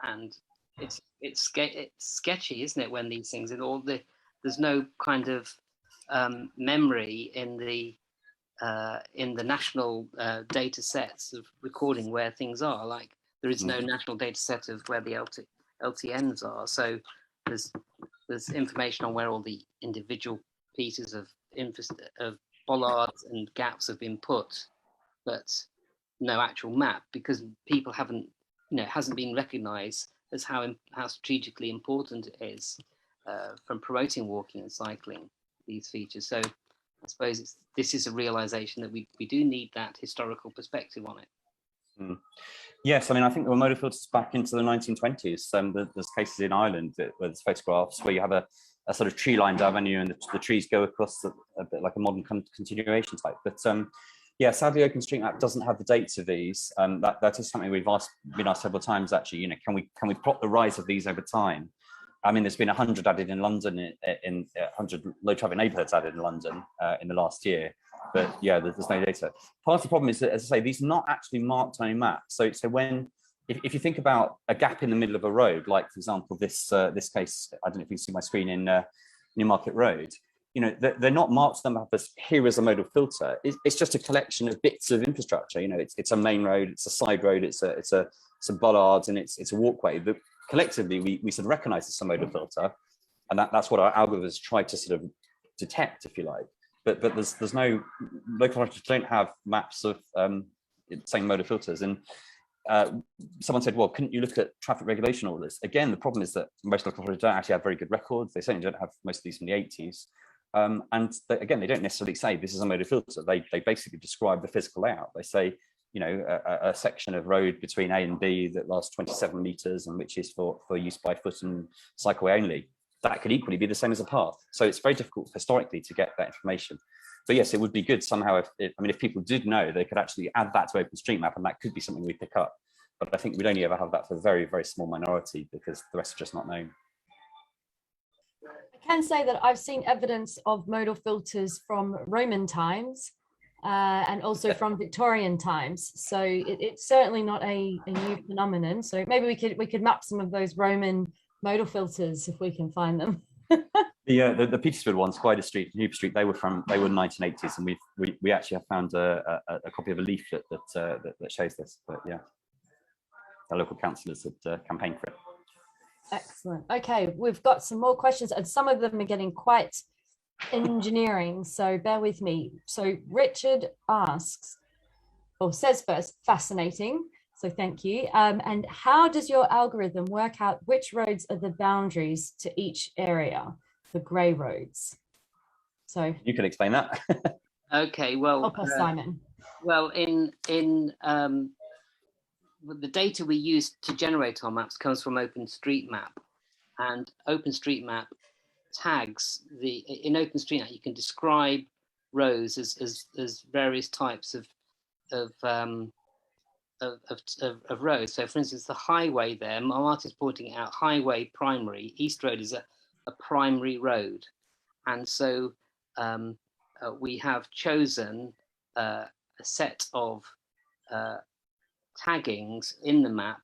and it's sketchy, isn't it? When these things and all there's no kind of memory in the national data sets of recording where things are. Like there is no national data set of where the LTNs are. So there's information on where all the individual pieces of bollards and gaps have been put, but no actual map, because people haven't, it hasn't been recognised as how strategically important it is from promoting walking and cycling, these features. So I suppose this is a realisation that we do need that historical perspective on it. Yes, I mean, I think there were modal filters back into the 1920s. There's cases in Ireland where there's photographs where you have a sort of tree-lined avenue and the trees go across a bit like a modern continuation type. But yeah, sadly, OpenStreetMap doesn't have the dates of these. That is something we've been asked several times. Actually, can we plot the rise of these over time? I mean, there's been 100 added in London, in 100 low-traffic neighbourhoods added in London in the last year. But yeah, there's no data. Part of the problem is that, as I say, these are not actually marked on a map. So when, if you think about a gap in the middle of a road, like for example this case, I don't know if you can see my screen in Newmarket Road. They're not marked on the map as here is a modal filter. It's just a collection of bits of infrastructure. It's a main road, it's a side road, it's some bollards, and it's a walkway. But collectively, we sort of recognise as a modal filter, and that's what our algorithms try to sort of detect, if you like. But there's no, local authorities don't have maps of same modal filters. And someone said, well, couldn't you look at traffic regulation orders? Again, the problem is that most local authorities don't actually have very good records. They certainly don't have most of these from the 80s. Again, they don't necessarily say this is a modal filter. They basically describe the physical layout. They say, a section of road between A and B that lasts 27 meters and which is for use by foot and cycleway only. That could equally be the same as a path. So it's very difficult historically to get that information. But yes, it would be good somehow if people did know, they could actually add that to OpenStreetMap, and that could be something we pick up. But I think we'd only ever have that for a very, very small minority because the rest are just not known. I can say that I've seen evidence of modal filters from Roman times and also from Victorian times. So it's certainly not a new phenomenon. So maybe we could map some of those Roman modal filters if we can find them. The Peterborough ones, Spider Street, Newby Street, they were 1980s, and we actually have found a copy of a leaflet that shows this. But yeah, the local councillors had campaigned for it. Excellent. Okay, we've got some more questions, and some of them are getting quite engineering, so bear with me. So Richard says first, fascinating. So thank you. And how does your algorithm work out which roads are the boundaries to each area, the grey roads? So you can explain that. Okay, well, Simon. Well, in the data we use to generate our maps comes from OpenStreetMap, and OpenStreetMap tags in OpenStreetMap you can describe roads as various types of roads. So for instance, the highway there, Martin's pointing out highway primary, East Road is a primary road. And so we have chosen a set of taggings in the map,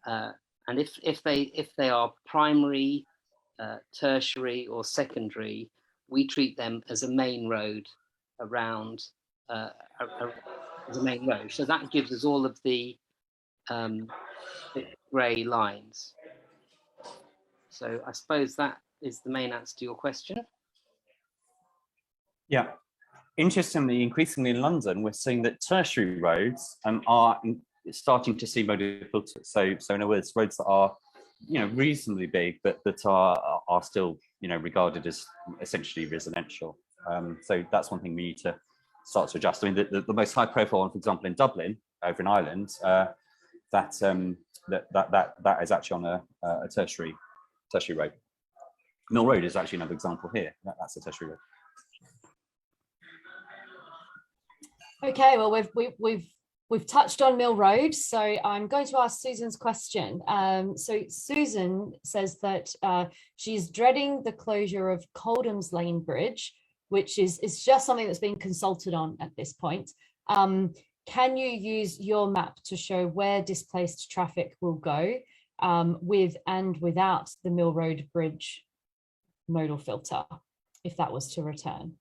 and if they are primary, tertiary, or secondary, we treat them as a main road around as a main road. So that gives us all of the grey lines. So I suppose that is the main answer to your question. Yeah. Interestingly, increasingly in London, we're seeing that tertiary roads are starting to see modal filters. So in other words, roads that are, reasonably big, but that are still, regarded as essentially residential. So that's one thing we need to start to adjust. I mean, the most high-profile one, for example, in Dublin, over in Ireland, that is actually on a tertiary road. Mill Road is actually another example here. That's a tertiary road. Okay, well, we've touched on Mill Road, so I'm going to ask Susan's question. So Susan says that she's dreading the closure of Coldham's Lane Bridge, which is just something that's being consulted on at this point. Can you use your map to show where displaced traffic will go with and without the Mill Road Bridge modal filter, if that was to return?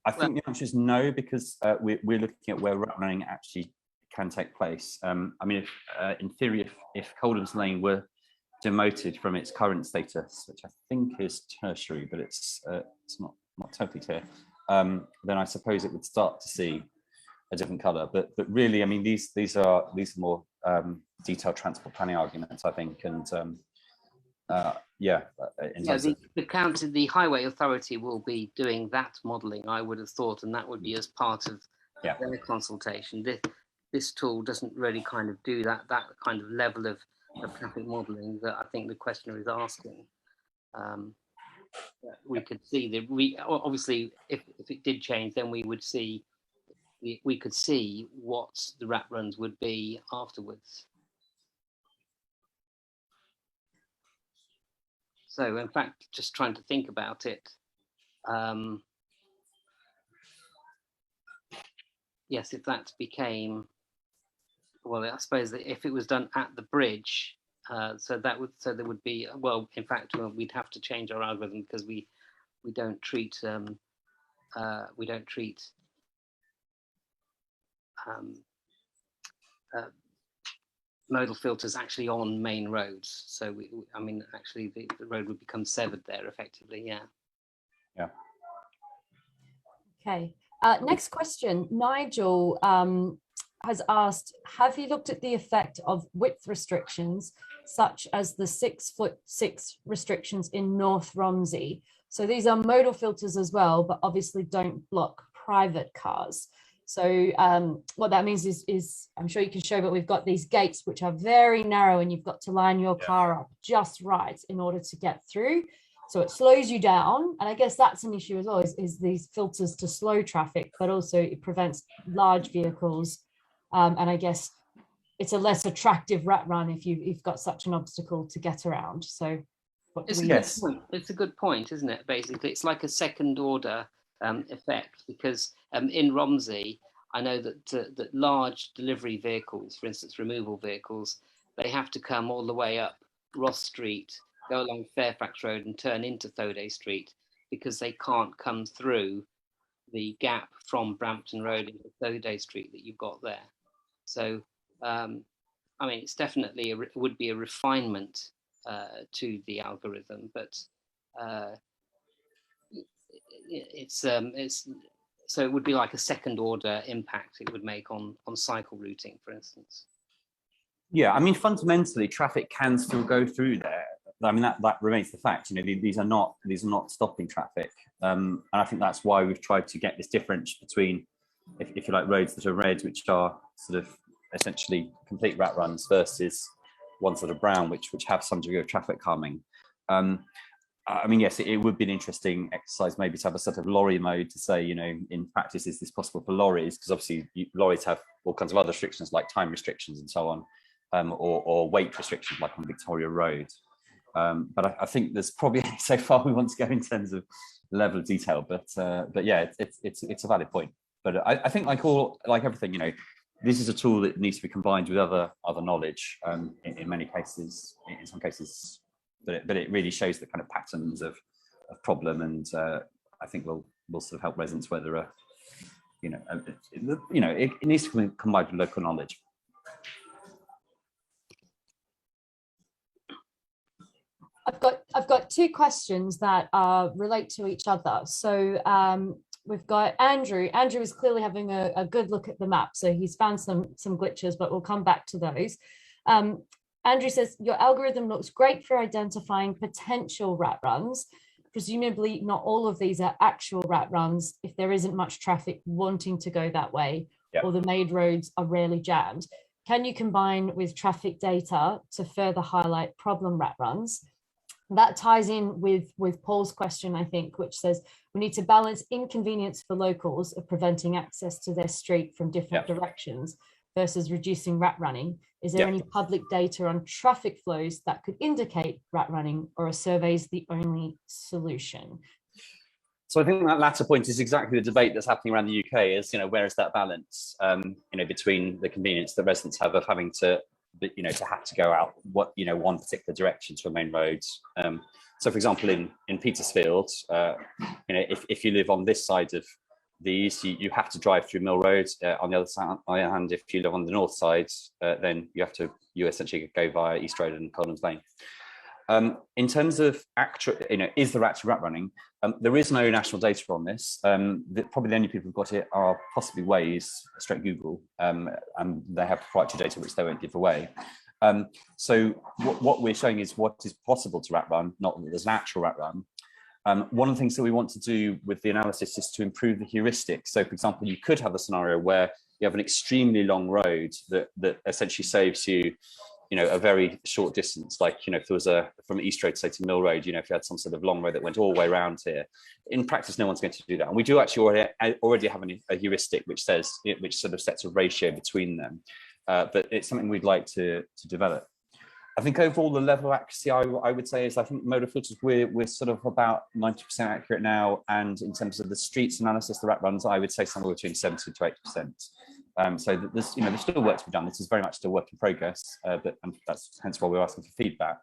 I think the answer is no, because we're looking at where rat running actually can take place. I mean, in theory, if Coldham's Lane were demoted from its current status, which I think is tertiary, but it's not totally clear, then I suppose it would start to see a different colour. But really, I mean, these are more detailed transport planning arguments, I think, and the Highway Authority will be doing that modelling, I would have thought, and that would be as part of their consultation. This tool doesn't really kind of do that kind of level of traffic modelling that I think the questioner is asking. We could see that obviously if it did change, then we could see what the rat runs would be afterwards. So in fact, just trying to think about it, yes, if that became, well, I suppose that if it was done at the bridge, so there would be, well, in fact, we'd have to change our algorithm, because we don't treat modal filters actually on main roads. So I mean, actually the road would become severed there effectively. Yeah. Okay. Next question. Nigel has asked, have you looked at the effect of width restrictions, such as the 6'6" restrictions in North Romsey? So these are modal filters as well, but obviously don't block private cars. So what that means is, I'm sure you can show, but we've got these gates which are very narrow, and you've got to line your car up just right in order to get through. So it slows you down. And I guess that's an issue as well, is these filters to slow traffic, but also it prevents large vehicles. And I guess it's a less attractive rat run if you've got such an obstacle to get around. So it's a good point, isn't it? Basically, it's like a second order effect, because in Romsey, I know that large delivery vehicles, for instance, removal vehicles, they have to come all the way up Ross Street, go along Fairfax Road and turn into Thoday Street, because they can't come through the gap from Brampton Road into Thoday Street that you've got there. So, I mean, it's definitely would be a refinement to the algorithm, but it's so it would be like a second order impact it would make on cycle routing, for instance. Yeah, I mean, fundamentally, traffic can still go through there. I mean, that remains the fact. You know, these are not stopping traffic, and I think that's why we've tried to get this difference between, if you like, roads that are red, which are sort of essentially complete rat runs, versus ones that are brown, which have some degree of traffic calming. I mean, yes, it would be an interesting exercise maybe to have a sort of lorry mode to say, you know, in practice, is this possible for lorries? Because obviously lorries have all kinds of other restrictions, like time restrictions and so on, or weight restrictions, like on Victoria Road. But I think there's probably so far we want to go in terms of level of detail. But yeah, it's a valid point. But I think like everything, you know, this is a tool that needs to be combined with other knowledge. In many cases, in some cases, but it really shows the kind of patterns of problem, and I think will sort of help residents where there are, you know, it needs to be combined with local knowledge. I've got two questions that relate to each other. So we've got Andrew. Andrew is clearly having a good look at the map, so he's found some glitches, but we'll come back to those. Andrew says, your algorithm looks great for identifying potential rat runs. Presumably not all of these are actual rat runs if there isn't much traffic wanting to go that way, or the made roads are rarely jammed. Can you combine with traffic data to further highlight problem rat runs? That ties in with Paul's question, I think, which says we need to balance inconvenience for locals of preventing access to their street from different directions versus reducing rat running. Is there any public data on traffic flows that could indicate rat running, or are surveys the only solution? So I think that latter point is exactly the debate that's happening around the UK, is, you know, where is that balance, you know, between the convenience that residents have of having to, you know, to have to go out one particular direction to a main road. So for example, in Petersfield, you know, if you live on this side of the east, you have to drive through Mill Road. On the other hand, if you live on the north side, then you essentially go via East Road and Coldham's Lane. In terms of actual, you know, is there actually rat running? There is no national data on this. Probably the only people who've got it are possibly Waze, straight Google, and they have proprietary data which they won't give away. So what we're showing is what is possible to rat run, not that there's an actual rat run. One of the things that we want to do with the analysis is to improve the heuristic. So for example, you could have a scenario where you have an extremely long road that essentially saves you, you know, a very short distance, like, you know, if there was from East Road, say, to Mill Road, you know, if you had some sort of long road that went all the way around here, in practice, no one's going to do that. And we do actually already have a heuristic which sort of sets a ratio between them. But it's something we'd like to develop. I think overall the level of accuracy I would say is, I think modal filters, we're sort of about 90% accurate now, and in terms of the streets analysis, the rat runs, I would say somewhere between 70 to 80%. So there's still work to be done. This is very much still work in progress, and that's hence why we're asking for feedback.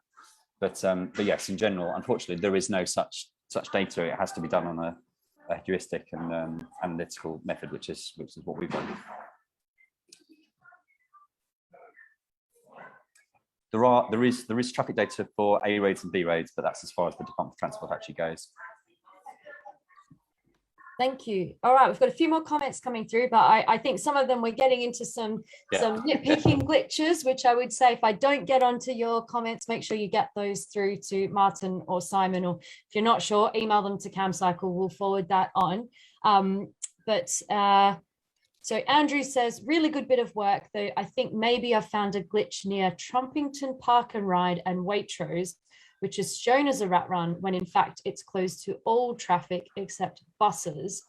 But yes, in general, unfortunately, there is no such data. It has to be done on a heuristic and analytical method, which is what we've done. There is traffic data for A roads and B roads, but that's as far as the Department of Transport actually goes. Thank you. All right, we've got a few more comments coming through, but I think some of them we're getting into some nitpicking glitches, which I would say, if I don't get onto your comments, make sure you get those through to Martin or Simon, or if you're not sure, email them to Camcycle. We'll forward that on. So Andrew says, really good bit of work, though I think maybe I found a glitch near Trumpington Park and Ride and Waitrose, which is shown as a rat run when in fact it's closed to all traffic except buses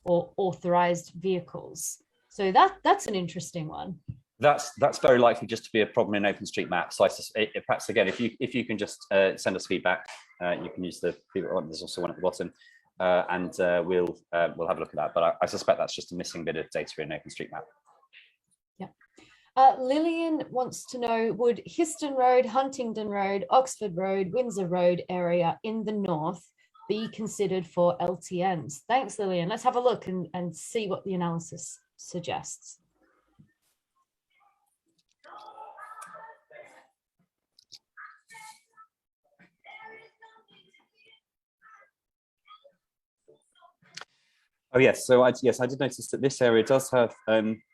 or authorized vehicles. So that's an interesting one. That's very likely just to be a problem in OpenStreetMap. So perhaps again, if you can just send us feedback, you can use the feedback. There's also one at the bottom. And we'll have a look at that, but I suspect that's just a missing bit of data in OpenStreetMap. Yeah. Lillian wants to know, would Histon Road, Huntingdon Road, Oxford Road, Windsor Road area in the north be considered for LTNs? Thanks, Lillian. Let's have a look and see what the analysis suggests. Oh yes, so I did notice that this area does have,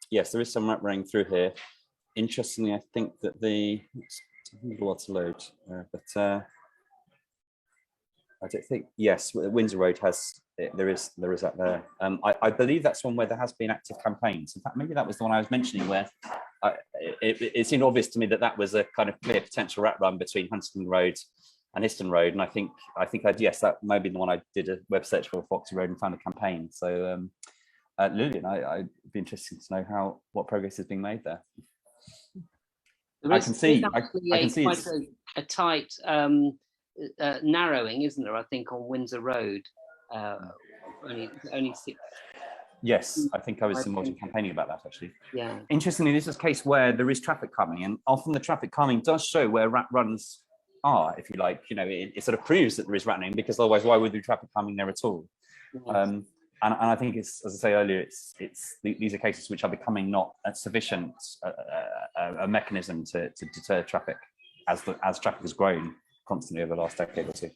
yes, there is some rat running through here. Interestingly, I think that it's a lot to load, but I don't think, yes, Windsor Road has, there is that there. I believe that's one where there has been active campaigns. In fact, maybe that was the one I was mentioning where it seemed obvious to me that was a kind of clear potential rat run between Huntingdon Road and Histon Road, and I think yes, that may be the one I did a web search for Foxy Road and found a campaign. So Lillian, I'd be interested to know what progress is being made there. I can see quite a tight narrowing, isn't there? I think on Windsor Road, only 6. Yes, I think I was involved in campaigning about that actually. Yeah. Interestingly, this is a case where there is traffic calming, and often the traffic calming does show where rat runs are, if you like. You know, it sort of proves that there is ratting, because otherwise, why would there be traffic calming there at all? Yes. And I think it's, as I say earlier, these are cases which are becoming not a sufficient a mechanism to deter traffic as traffic has grown constantly over the last decade or two.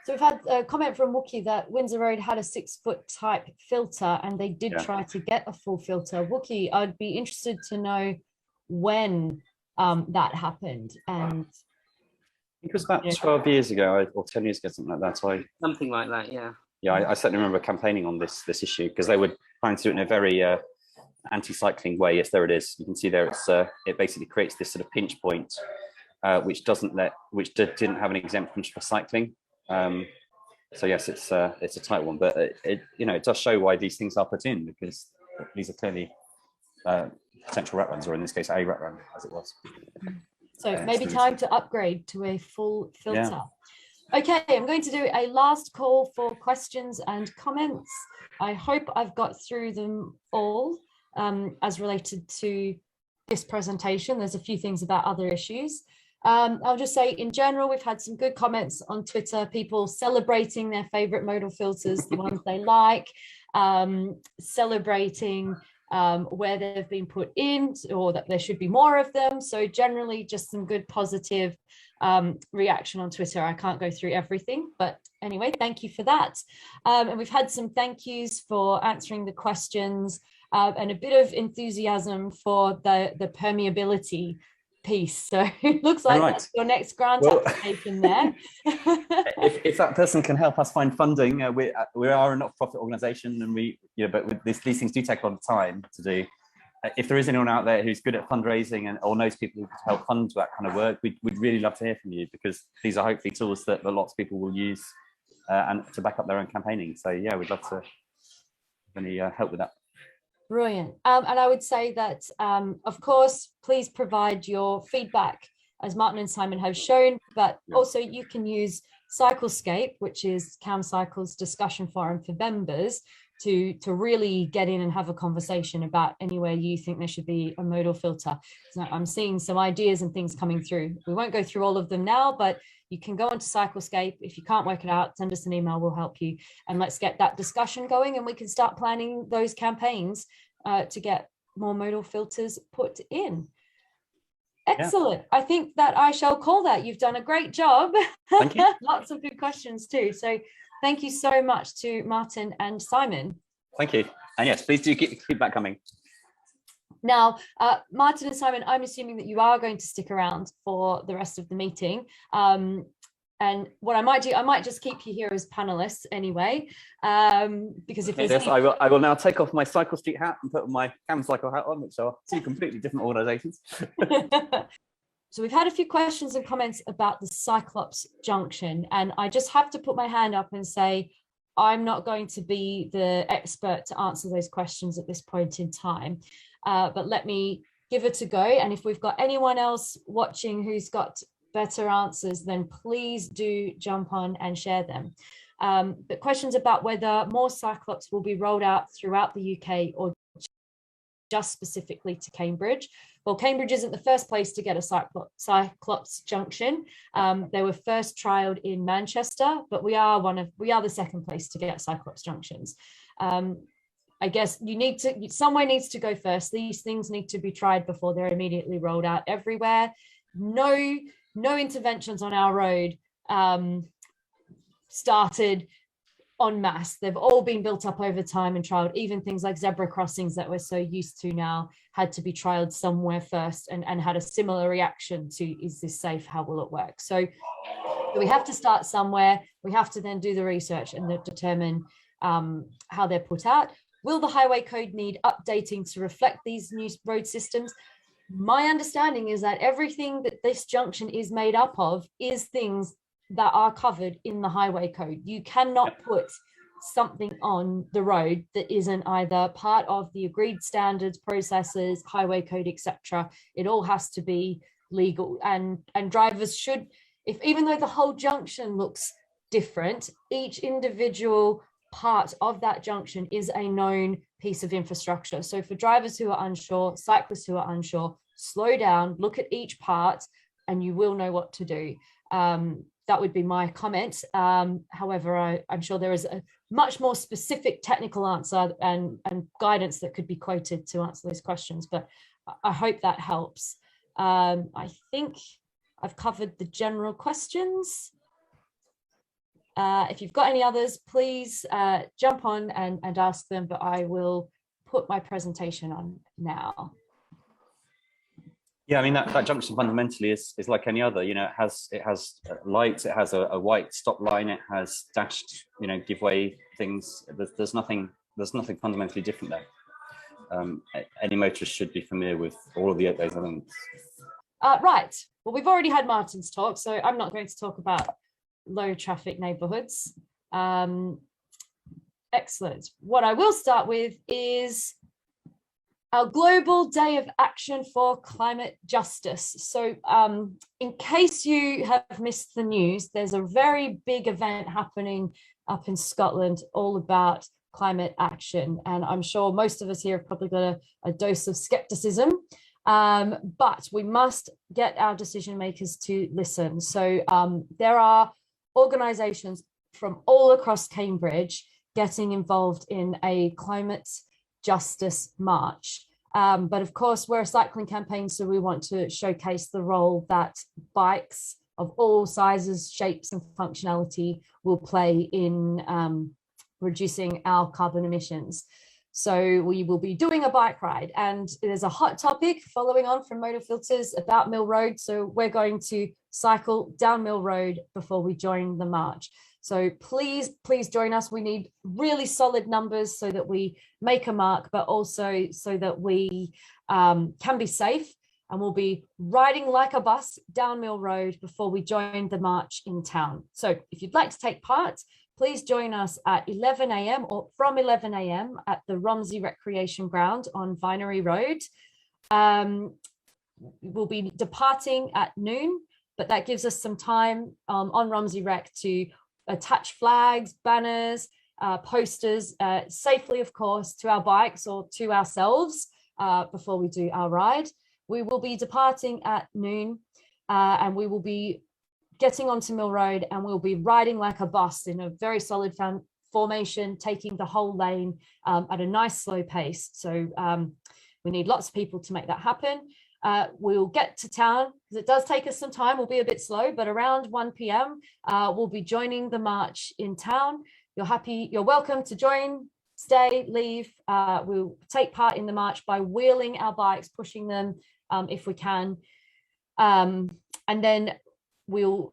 So we've had a comment from Wookie that Windsor Road had a 6-foot type filter and they did try to get a full filter. Wookie, I'd be interested to know when that happened. And it was about 12 years ago or 10 years ago, something like that. So something like that, yeah. Yeah, I certainly remember campaigning on this issue, because they were trying to do it in a very anti-cycling way. Yes, there it is. You can see there. It basically creates this sort of pinch point, which didn't have an exemption for cycling. So yes, it's a tight one, but it does show why these things are put in, because these are clearly potential rat runs, or in this case, a rat run, as it was. So maybe time to upgrade to a full filter. Yeah. Okay, I'm going to do a last call for questions and comments. I hope I've got through them all as related to this presentation. There's a few things about other issues. I'll just say in general, we've had some good comments on Twitter, people celebrating their favorite modal filters, the ones they like, celebrating where they've been put in, or that there should be more of them. So generally just some good positive reaction on Twitter. I can't go through everything, but anyway, thank you for that. And we've had some thank yous for answering the questions and a bit of enthusiasm for the permeability piece. So it looks like that's your next grant application there. if that person can help us find funding, we are a not-for-profit organisation, and but these things do take a lot of time to do. If there is anyone out there who's good at fundraising or knows people who can help fund that kind of work, we'd really love to hear from you, because these are hopefully tools that lots of people will use and to back up their own campaigning. So yeah, we'd love to really help with that. Brilliant. And I would say that, of course, please provide your feedback, as Martin and Simon have shown, but also you can use Cyclescape, which is Camcycle's discussion forum for members, to really get in and have a conversation about anywhere you think there should be a modal filter. So I'm seeing some ideas and things coming through. We won't go through all of them now, but you can go onto Cyclescape. If you can't work it out, send us an email, we'll help you. And let's get that discussion going, and we can start planning those campaigns to get more modal filters put in. Excellent. Yeah. I think that I shall call that. You've done a great job. Thank you. Lots of good questions too. So thank you so much to Martin and Simon. Thank you. And yes, please do keep the feedback coming. Now, Martin and Simon, I'm assuming that you are going to stick around for the rest of the meeting. And what I might do, I might just keep you here as panelists anyway, because if yes, I will now take off my Cycle Street hat and put my Camcycle hat on, which are two completely different organisations. So we've had a few questions and comments about the Cyclops junction, and I just have to put my hand up and say, I'm not going to be the expert to answer those questions at this point in time, but let me give it a go. And if we've got anyone else watching who's got better answers, then please do jump on and share them. But questions about whether more Cyclops will be rolled out throughout the UK or just specifically to Cambridge. Well, Cambridge isn't the first place to get a Cyclops junction. They were first trialled in Manchester, but we are the second place to get Cyclops junctions. I guess somewhere needs to go first. These things need to be tried before they're immediately rolled out everywhere. No interventions on our road started en masse. They've all been built up over time and trialed. Even things like zebra crossings that we're so used to now had to be trialed somewhere first and had a similar reaction to, is this safe? How will it work? So we have to start somewhere. We have to then do the research and determine how they're put out. Will the highway code need updating to reflect these new road systems? My understanding is that everything that this junction is made up of is things that are covered in the highway code. You cannot put something on the road that isn't either part of the agreed standards, processes, highway code, etc. It all has to be legal, and drivers should, if even though the whole junction looks different, each individual part of that junction is a known piece of infrastructure. So for drivers who are unsure, cyclists who are unsure, slow down, look at each part, and you will know what to do. That would be my comment. However, I'm sure there is a much more specific technical answer and guidance that could be quoted to answer those questions, but I hope that helps. I think I've covered the general questions. If you've got any others, please jump on and ask them, but I will put my presentation on now. Yeah, I mean, that junction fundamentally is like any other. You know, it has lights, it has a white stop line, it has dashed, you know, give way things. There's nothing fundamentally different there. Any motorist should be familiar with all of those elements. Right. Well, we've already had Martin's talk, so I'm not going to talk about low traffic neighbourhoods. Excellent. What I will start with is our Global Day of Action for Climate Justice. So in case you have missed the news, there's a very big event happening up in Scotland all about climate action. And I'm sure most of us here have probably got a dose of skepticism, but we must get our decision makers to listen. So there are organisations from all across Cambridge getting involved in a climate justice march. But of course, we're a cycling campaign, so we want to showcase the role that bikes of all sizes, shapes and functionality will play in reducing our carbon emissions. So we will be doing a bike ride, and there's a hot topic following on from Motor Filters about Mill Road. So we're going to cycle down Mill Road before we join the march. So please join us. We need really solid numbers so that we make a mark, but also so that we can be safe, and we'll be riding like a bus down Mill Road before we join the march in town. So if you'd like to take part, please join us at 11 a.m. or from 11 a.m. at the Romsey Recreation Ground on Vinery Road. We'll be departing at noon, but that gives us some time on Romsey Rec to attach flags, banners, posters safely, of course, to our bikes or to ourselves before we do our ride. We will be departing at noon and we will be getting onto Mill Road, and we'll be riding like a bus in a very solid formation, taking the whole lane at a nice slow pace. So we need lots of people to make that happen. We'll get to town because it does take us some time. We'll be a bit slow, but around 1 p.m. We'll be joining the march in town. You're welcome to join, stay, leave. We'll take part in the march by wheeling our bikes, pushing them if we can. And then we'll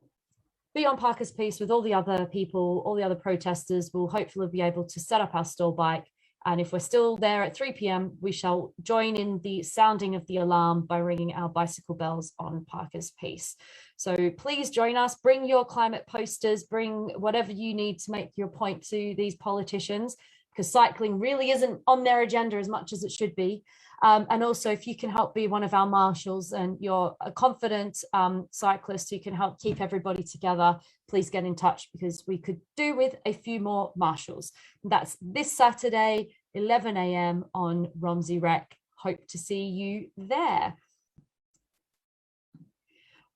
be on Parker's Piece with all the other people, all the other protesters. We'll hopefully be able to set up our stall bike. And if we're still there at 3 p.m, we shall join in the sounding of the alarm by ringing our bicycle bells on Parker's Piece. So please join us, bring your climate posters, bring whatever you need to make your point to these politicians, because cycling really isn't on their agenda as much as it should be. And also, if you can help be one of our marshals and you're a confident cyclist who can help keep everybody together, please get in touch, because we could do with a few more marshals. That's this Saturday, 11 a.m. on Romsey Rec. Hope to see you there.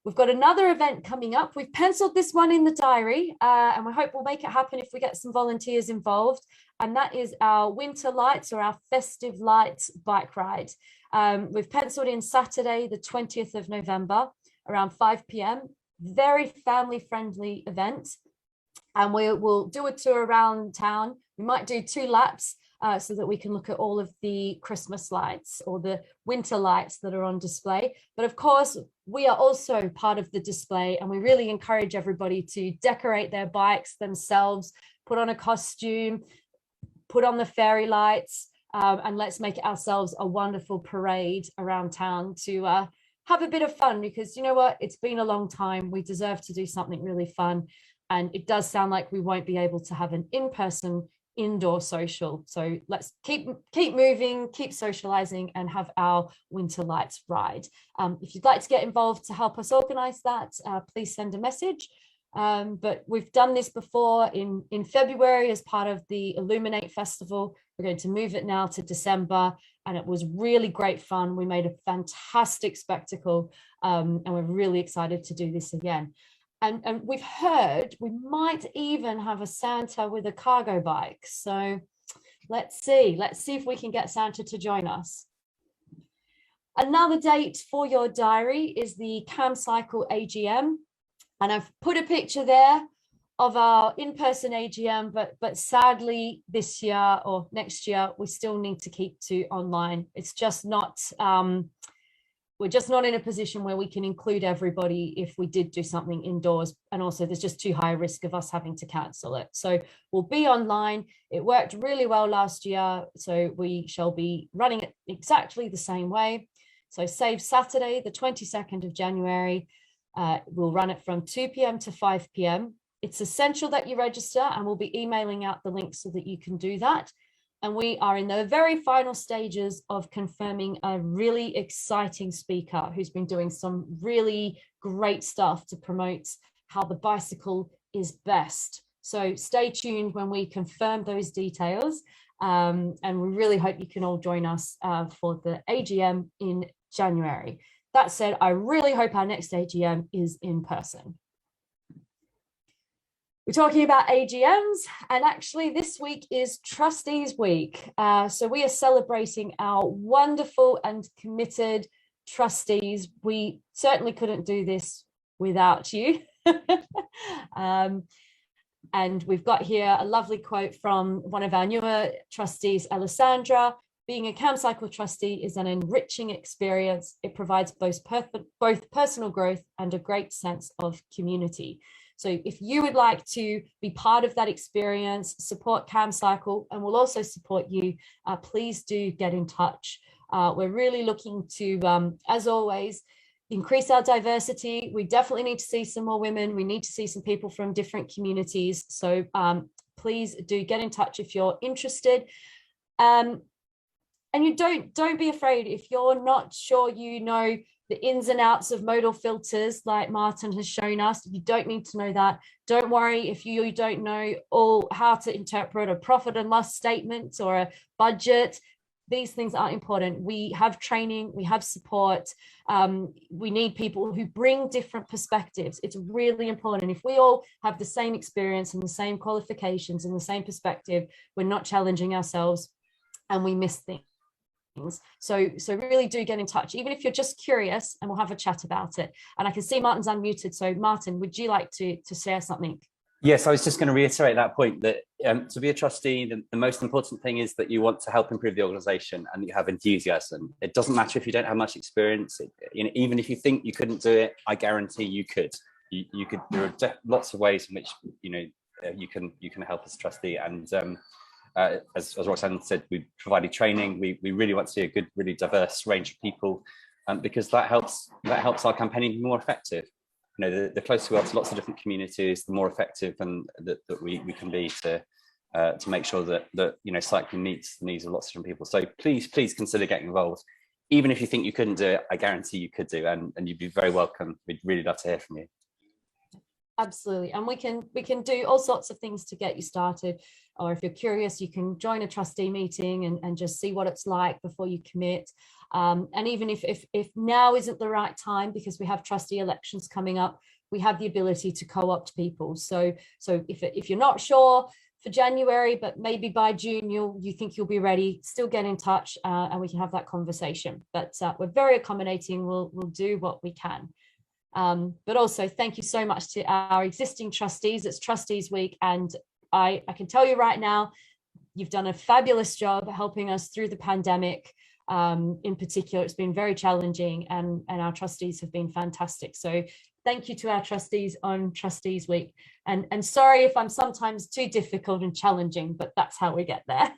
We've got another event coming up. We've penciled this one in the diary, and we hope we'll make it happen if we get some volunteers involved. And that is our winter lights, or our festive lights bike ride. We've penciled in Saturday, the 20th of November, around 5 p.m. Very family-friendly event. And we'll do a tour around town. We might do 2 laps so that we can look at all of the Christmas lights or the winter lights that are on display. But of course, we are also part of the display, and we really encourage everybody to decorate their bikes themselves, put on a costume, put on the fairy lights, and let's make it ourselves a wonderful parade around town to have a bit of fun, because you know what, it's been a long time. We deserve to do something really fun, and it does sound like we won't be able to have an in-person indoor social. So let's keep moving, keep socializing, and have our winter lights ride. If you'd like to get involved to help us organize that, please send a message. But we've done this before in February as part of the Illuminate Festival. We're going to move it now to December, and it was really great fun. We made a fantastic spectacle, and we're really excited to do this again. And we've heard we might even have a Santa with a cargo bike. So let's see if we can get Santa to join us. Another date for your diary is the Camcycle AGM. And I've put a picture there of our in-person AGM, but sadly this year or next year, we still need to keep to online. It's just not, we're just not in a position where we can include everybody if we did do something indoors. And also there's just too high a risk of us having to cancel it. So we'll be online. It worked really well last year. So we shall be running it exactly the same way. So save Saturday, the 22nd of January. We'll run it from 2 p.m. to 5 p.m. It's essential that you register, and we'll be emailing out the link so that you can do that. And we are in the very final stages of confirming a really exciting speaker who's been doing some really great stuff to promote how the bicycle is best. So stay tuned when we confirm those details. And we really hope you can all join us for the AGM in January. That said, I really hope our next AGM is in person. We're talking about AGMs, and actually this week is Trustees Week. So we are celebrating our wonderful and committed trustees. We certainly couldn't do this without you. And we've got here a lovely quote from one of our newer trustees, Alessandra. Being a Camcycle trustee is an enriching experience. It provides both personal growth and a great sense of community. So if you would like to be part of that experience, support Camcycle, and we'll also support you, please do get in touch. We're really looking to, as always, increase our diversity. We definitely need to see some more women. We need to see some people from different communities. So please do get in touch if you're interested. And you don't be afraid if you're not sure you know the ins and outs of modal filters like Martin has shown us. You don't need to know that. Don't worry if you don't know all how to interpret a profit and loss statement or a budget. These things aren't important. We have training, we have support. We need people who bring different perspectives. It's really important. If we all have the same experience and the same qualifications and the same perspective, we're not challenging ourselves and we miss things. So really do get in touch, even if you're just curious, and we'll have a chat about it. And I can see Martin's unmuted. So Martin, would you like to share something? Yes, I was just going to reiterate that point that to be a trustee, the most important thing is that you want to help improve the organisation and that you have enthusiasm. It doesn't matter if you don't have much experience. Even if you think you couldn't do it, I guarantee you could. You could. There are lots of ways in which you can help as a trustee. And as Roxanne said, we provided training. We really want to see a good, really diverse range of people, because that helps our campaigning be more effective. The closer we are to lots of different communities, the more effective and that we can be to make sure that cycling meets the needs of lots of different people. So please consider getting involved. Even if you think you couldn't do it, I guarantee you could do, and you'd be very welcome. We'd really love to hear from you. Absolutely. And we can do all sorts of things to get you started. Or if you're curious, you can join a trustee meeting and just see what it's like before you commit. And even if now isn't the right time, because we have trustee elections coming up, we have the ability to co-opt people. So if you're not sure for January, but maybe by June you think you'll be ready, still get in touch and we can have that conversation. But we're very accommodating. We'll do what we can. But also thank you so much to our existing trustees. It's Trustees Week, and I can tell you right now, you've done a fabulous job helping us through the pandemic. In particular, it's been very challenging, and our trustees have been fantastic. So thank you to our trustees on Trustees Week. And sorry if I'm sometimes too difficult and challenging, but that's how we get there.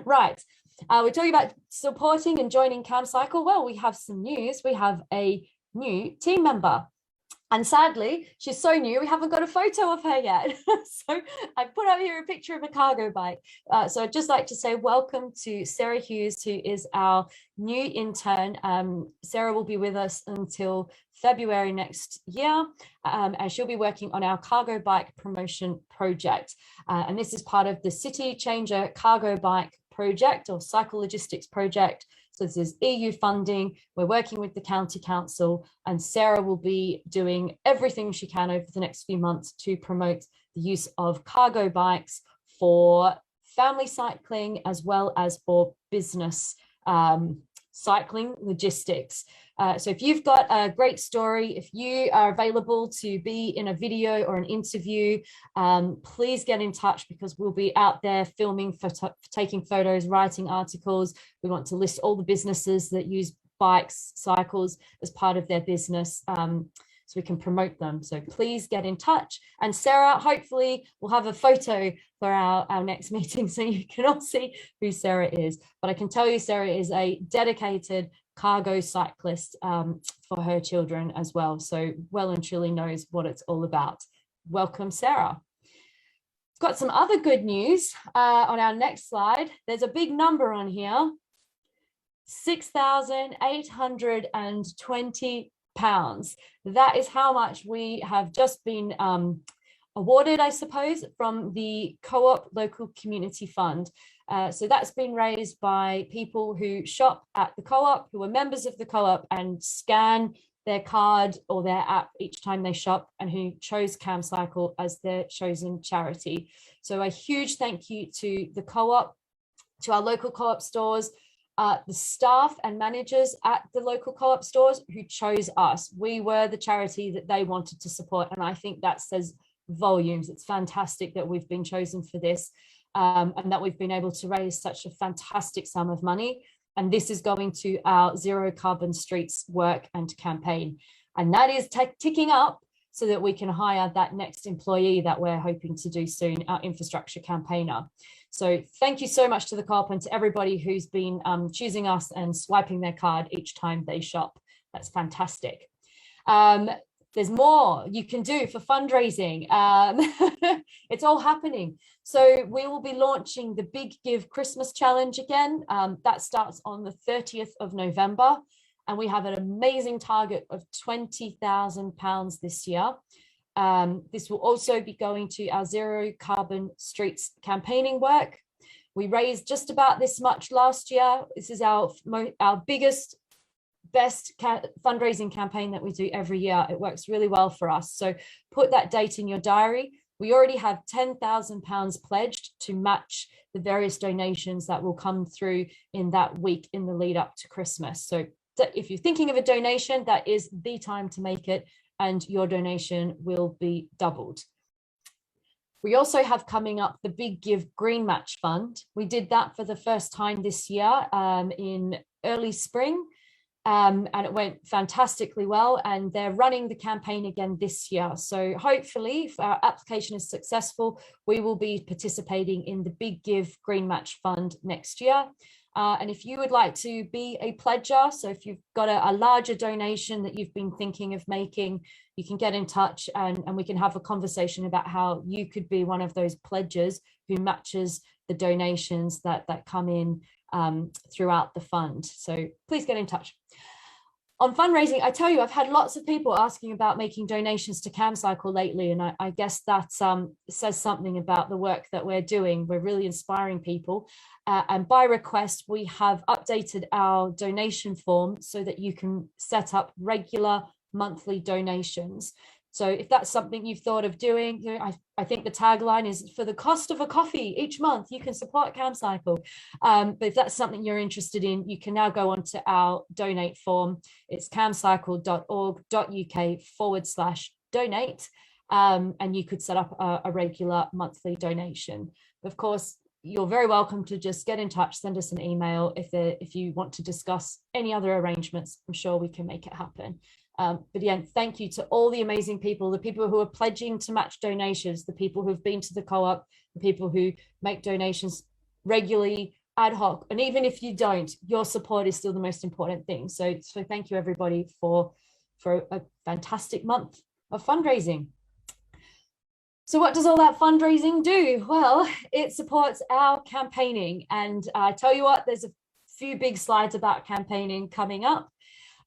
Right. We're talking about supporting and joining Camcycle. Well, we have some news. We have a new team member. And sadly, she's so new, we haven't got a photo of her yet. So I put up here a picture of a cargo bike. So I'd just like to say welcome to Sarah Hughes, who is our new intern. Sarah will be with us until February next year, and she'll be working on our cargo bike promotion project. And this is part of the City Changer Cargo Bike project, or cycle logistics project. So this is EU funding. We're working with the county council, and Sarah will be doing everything she can over the next few months to promote the use of cargo bikes for family cycling as well as for business cycling logistics. So if you've got a great story, if you are available to be in a video or an interview, please get in touch, because we'll be out there filming, taking photos, writing articles. We want to list all the businesses that use bikes, cycles as part of their business, so we can promote them. So please get in touch. And Sarah, hopefully we'll have a photo for our next meeting so you can all see who Sarah is. But I can tell you Sarah is a dedicated cargo cyclist for her children as well. So well and truly knows what it's all about. Welcome, Sarah. Got some other good news on our next slide. There's a big number on here, £6,820. That is how much we have just been awarded, I suppose, from the Co-op Local Community Fund. So that's been raised by people who shop at the Co-op, who are members of the Co-op and scan their card or their app each time they shop, and who chose Camcycle as their chosen charity. So a huge thank you to the Co-op, to our local Co-op stores, the staff and managers at the local Co-op stores who chose us. We were the charity that they wanted to support, and I think that says volumes. It's fantastic that we've been chosen for this, and that we've been able to raise such a fantastic sum of money. And this is going to our Zero Carbon Streets work and campaign. And that is ticking up so that we can hire that next employee that we're hoping to do soon, our infrastructure campaigner. So thank you so much to the Co-op and to everybody who's been choosing us and swiping their card each time they shop. That's fantastic. There's more you can do for fundraising. It's all happening. So we will be launching the Big Give Christmas Challenge again. That starts on the 30th of November. And we have an amazing target of £20,000 this year. This will also be going to our Zero Carbon Streets campaigning work. We raised just about this much last year. This is our biggest, best fundraising campaign that we do every year. It works really well for us. So put that date in your diary. We already have £10,000 pledged to match the various donations that will come through in that week in the lead up to Christmas. So if you're thinking of a donation, that is the time to make it, and your donation will be doubled. We also have coming up the Big Give Green Match Fund. We did that for the first time this year in early spring, and it went fantastically well, and they're running the campaign again this year. So hopefully, if our application is successful, we will be participating in the Big Give Green Match Fund next year. And if you would like to be a pledger, so if you've got a larger donation that you've been thinking of making, you can get in touch and we can have a conversation about how you could be one of those pledgers who matches the donations that come in throughout the fund. So please get in touch. On fundraising, I tell you, I've had lots of people asking about making donations to Camcycle lately, and I guess that says something about the work that we're doing. We're really inspiring people. And by request, we have updated our donation form so that you can set up regular monthly donations. So if that's something you've thought of doing, you know, I think the tagline is, for the cost of a coffee each month, you can support Camcycle. But if that's something you're interested in, you can now go onto our donate form. It's camcycle.org.uk/donate. And you could set up a regular monthly donation. Of course, you're very welcome to just get in touch, send us an email if you want to discuss any other arrangements. I'm sure we can make it happen. But again, thank you to all the amazing people, the people who are pledging to match donations, the people who've been to the Co-op, the people who make donations regularly, ad hoc. And even if you don't, your support is still the most important thing. So thank you everybody for a fantastic month of fundraising. So what does all that fundraising do? Well, it supports our campaigning. And I tell you what, there's a few big slides about campaigning coming up.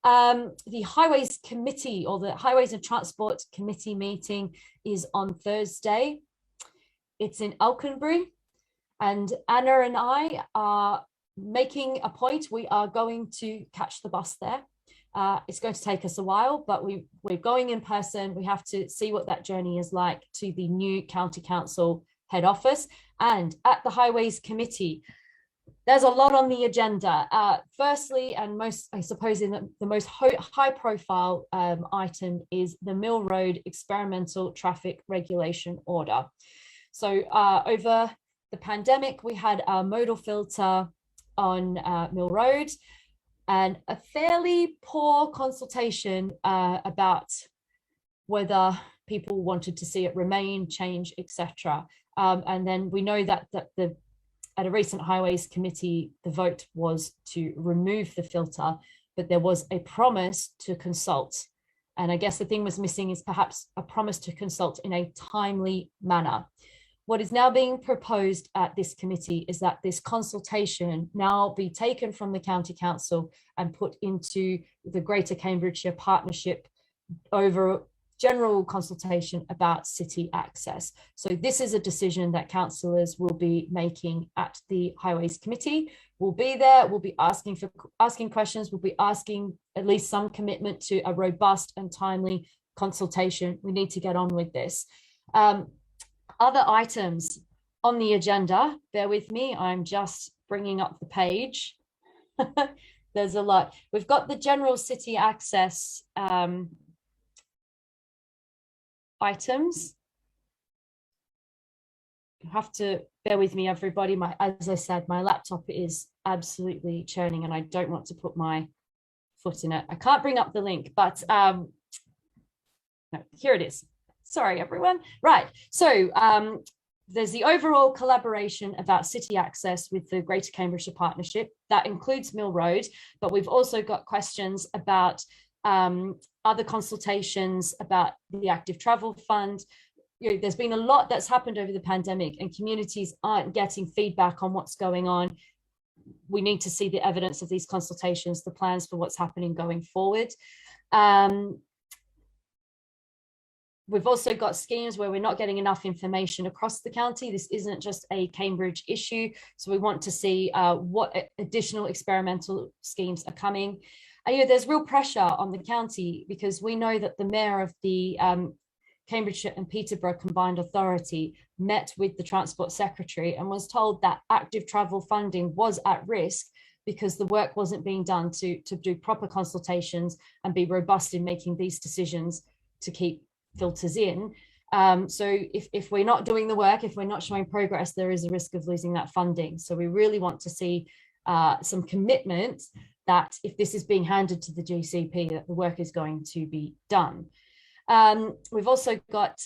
The Highways Committee, or the Highways and Transport Committee meeting, is on Thursday. It's in Alconbury, and Anna and I are making a point. We are going to catch the bus there. It's going to take us a while, but we're going in person. We have to see what that journey is like to the new County Council head office. And at the Highways Committee, there's a lot on the agenda. Firstly, and most, I suppose, in the most high profile item is the Mill Road Experimental Traffic Regulation Order. So over the pandemic, we had a modal filter on Mill Road, and a fairly poor consultation about whether people wanted to see it remain, change, etc. And then we know that at a recent Highways Committee, the vote was to remove the filter, but there was a promise to consult. And I guess the thing was missing is perhaps a promise to consult in a timely manner. What is now being proposed at this committee is that this consultation now be taken from the County Council and put into the Greater Cambridgeshire Partnership over general consultation about city access. So this is a decision that councillors will be making at the Highways Committee. We'll be there, we'll be asking questions, we'll be asking at least some commitment to a robust and timely consultation. We need to get on with this. Other items on the agenda, bear with me, I'm just bringing up the page. There's a lot. We've got the general city access items. You have to bear with me, everybody. As I said, my laptop is absolutely churning and I don't want to put my foot in it. I can't bring up the link, but no, here it is. Sorry, everyone. Right. So there's the overall collaboration about city access with the Greater Cambridgeshire Partnership. That includes Mill Road, but we've also got questions about other consultations about the Active Travel Fund. You know, there's been a lot that's happened over the pandemic and communities aren't getting feedback on what's going on. We need to see the evidence of these consultations, the plans for what's happening going forward. We've also got schemes where we're not getting enough information across the county. This isn't just a Cambridge issue. So we want to see what additional experimental schemes are coming. You know, there's real pressure on the county because we know that the mayor of the Cambridgeshire and Peterborough Combined Authority met with the Transport Secretary and was told that active travel funding was at risk because the work wasn't being done to do proper consultations and be robust in making these decisions to keep filters in. So if we're not doing the work, if we're not showing progress, there is a risk of losing that funding. So we really want to see some commitment that if this is being handed to the GCP, that the work is going to be done. We've also got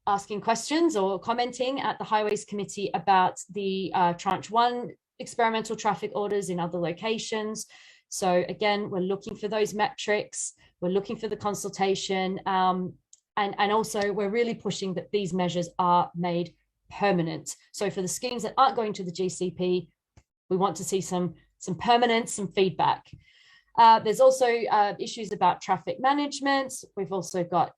asking questions or commenting at the Highways Committee about the Tranche 1 experimental traffic orders in other locations. So again, we're looking for those metrics, we're looking for the consultation, and also we're really pushing that these measures are made permanent. So for the schemes that aren't going to the GCP, we want to see some permanence, some feedback. There's also issues about traffic management. We've also got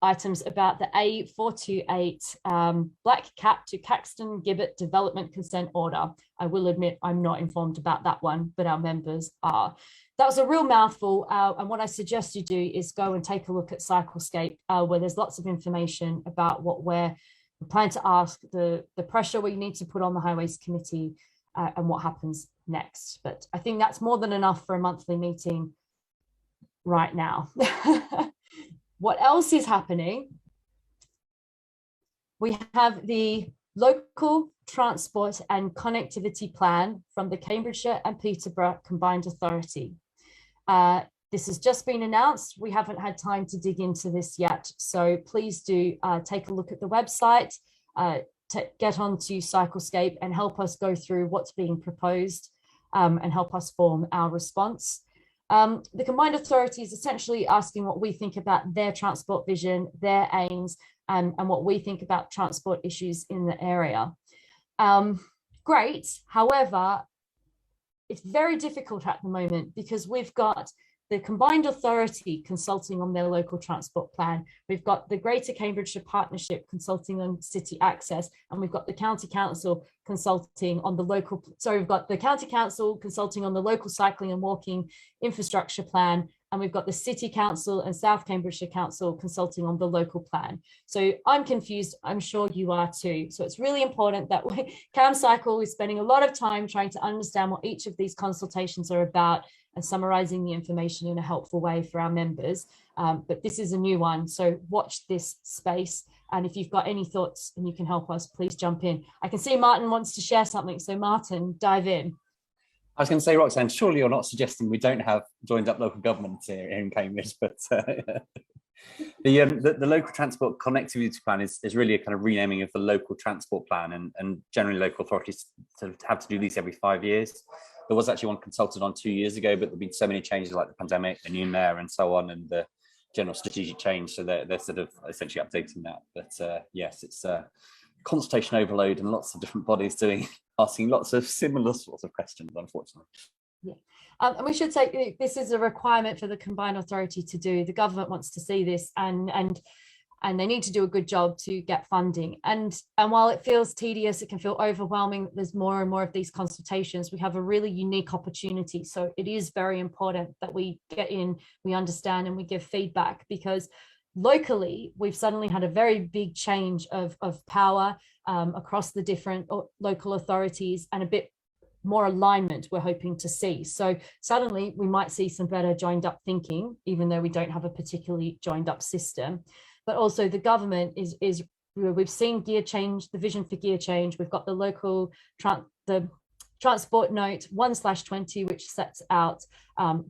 items about the A428 Black Cat to Caxton Gilbert Development Consent Order. I will admit I'm not informed about that one, but our members are. That was a real mouthful, and what I suggest you do is go and take a look at Cyclescape, where there's lots of information about what we're planning to ask, the pressure we need to put on the Highways Committee, and what happens next. But I think that's more than enough for a monthly meeting right now. What else is happening? We have the Local Transport and Connectivity Plan from the Cambridgeshire and Peterborough Combined Authority. This has just been announced. We haven't had time to dig into this yet, so please do take a look at the website, get onto Cyclescape and help us go through what's being proposed and help us form our response. The combined authority is essentially asking what we think about their transport vision, their aims, and what we think about transport issues in the area. Great. However, it's very difficult at the moment because we've got the combined authority consulting on their local transport plan. We've got the Greater Cambridgeshire Partnership consulting on city access, and we've got the County Council consulting on the local, so we've got the County Council consulting on the local cycling and walking infrastructure plan, and we've got the City Council and South Cambridgeshire Council consulting on the local plan. So I'm confused, I'm sure you are too. So it's really important that Camcycle is spending a lot of time trying to understand what each of these consultations are about and summarizing the information in a helpful way for our members. But this is a new one, so watch this space. And if you've got any thoughts and you can help us, please jump in. I can see Martin wants to share something, so Martin, dive in. I was going to say, Roxanne, surely you're not suggesting we don't have joined up local governments here in Cambridge, but the local transport connectivity plan is really a kind of renaming of the local transport plan, and generally local authorities have to do these every 5 years. There was actually one consulted on 2 years ago, but there've been so many changes like the pandemic, the new mayor and so on, and the general strategic change. So they're sort of essentially updating that. But yes, it's consultation overload and lots of different bodies asking lots of similar sorts of questions, unfortunately. Yeah. And we should say this is a requirement for the combined authority to do. The government wants to see this, and they need to do a good job to get funding. And while it feels tedious, it can feel overwhelming. There's more and more of these consultations. We have a really unique opportunity. So it is very important that we get in, we understand, and we give feedback, because locally, we've suddenly had a very big change of power across the different local authorities, and a bit more alignment we're hoping to see. So suddenly we might see some better joined up thinking, even though we don't have a particularly joined up system. But also the government is we've seen gear change, the vision for gear change. We've got the local the transport note 1/20, which sets out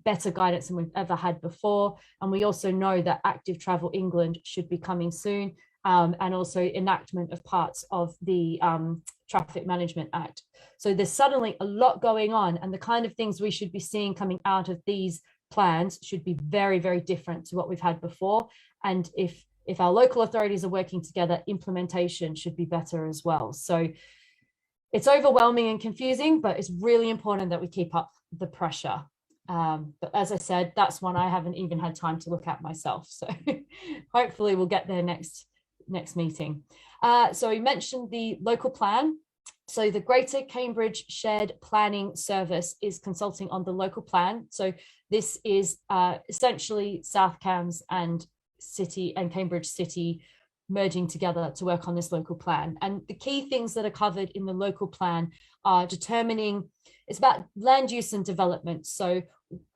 better guidance than we've ever had before. And we also know that Active Travel England should be coming soon, and also enactment of parts of the Traffic Management Act. So there's suddenly a lot going on, and the kind of things we should be seeing coming out of these plans should be very, very different to what we've had before. And if our local authorities are working together, implementation should be better as well. So it's overwhelming and confusing, but it's really important that we keep up the pressure. But as I said, that's one I haven't even had time to look at myself. So hopefully we'll get there next meeting. So we mentioned the local plan. So the Greater Cambridge Shared Planning Service is consulting on the local plan. So this is essentially South Cambs and City and Cambridge City merging together to work on this local plan. And the key things that are covered in the local plan are determining, it's about land use and development. So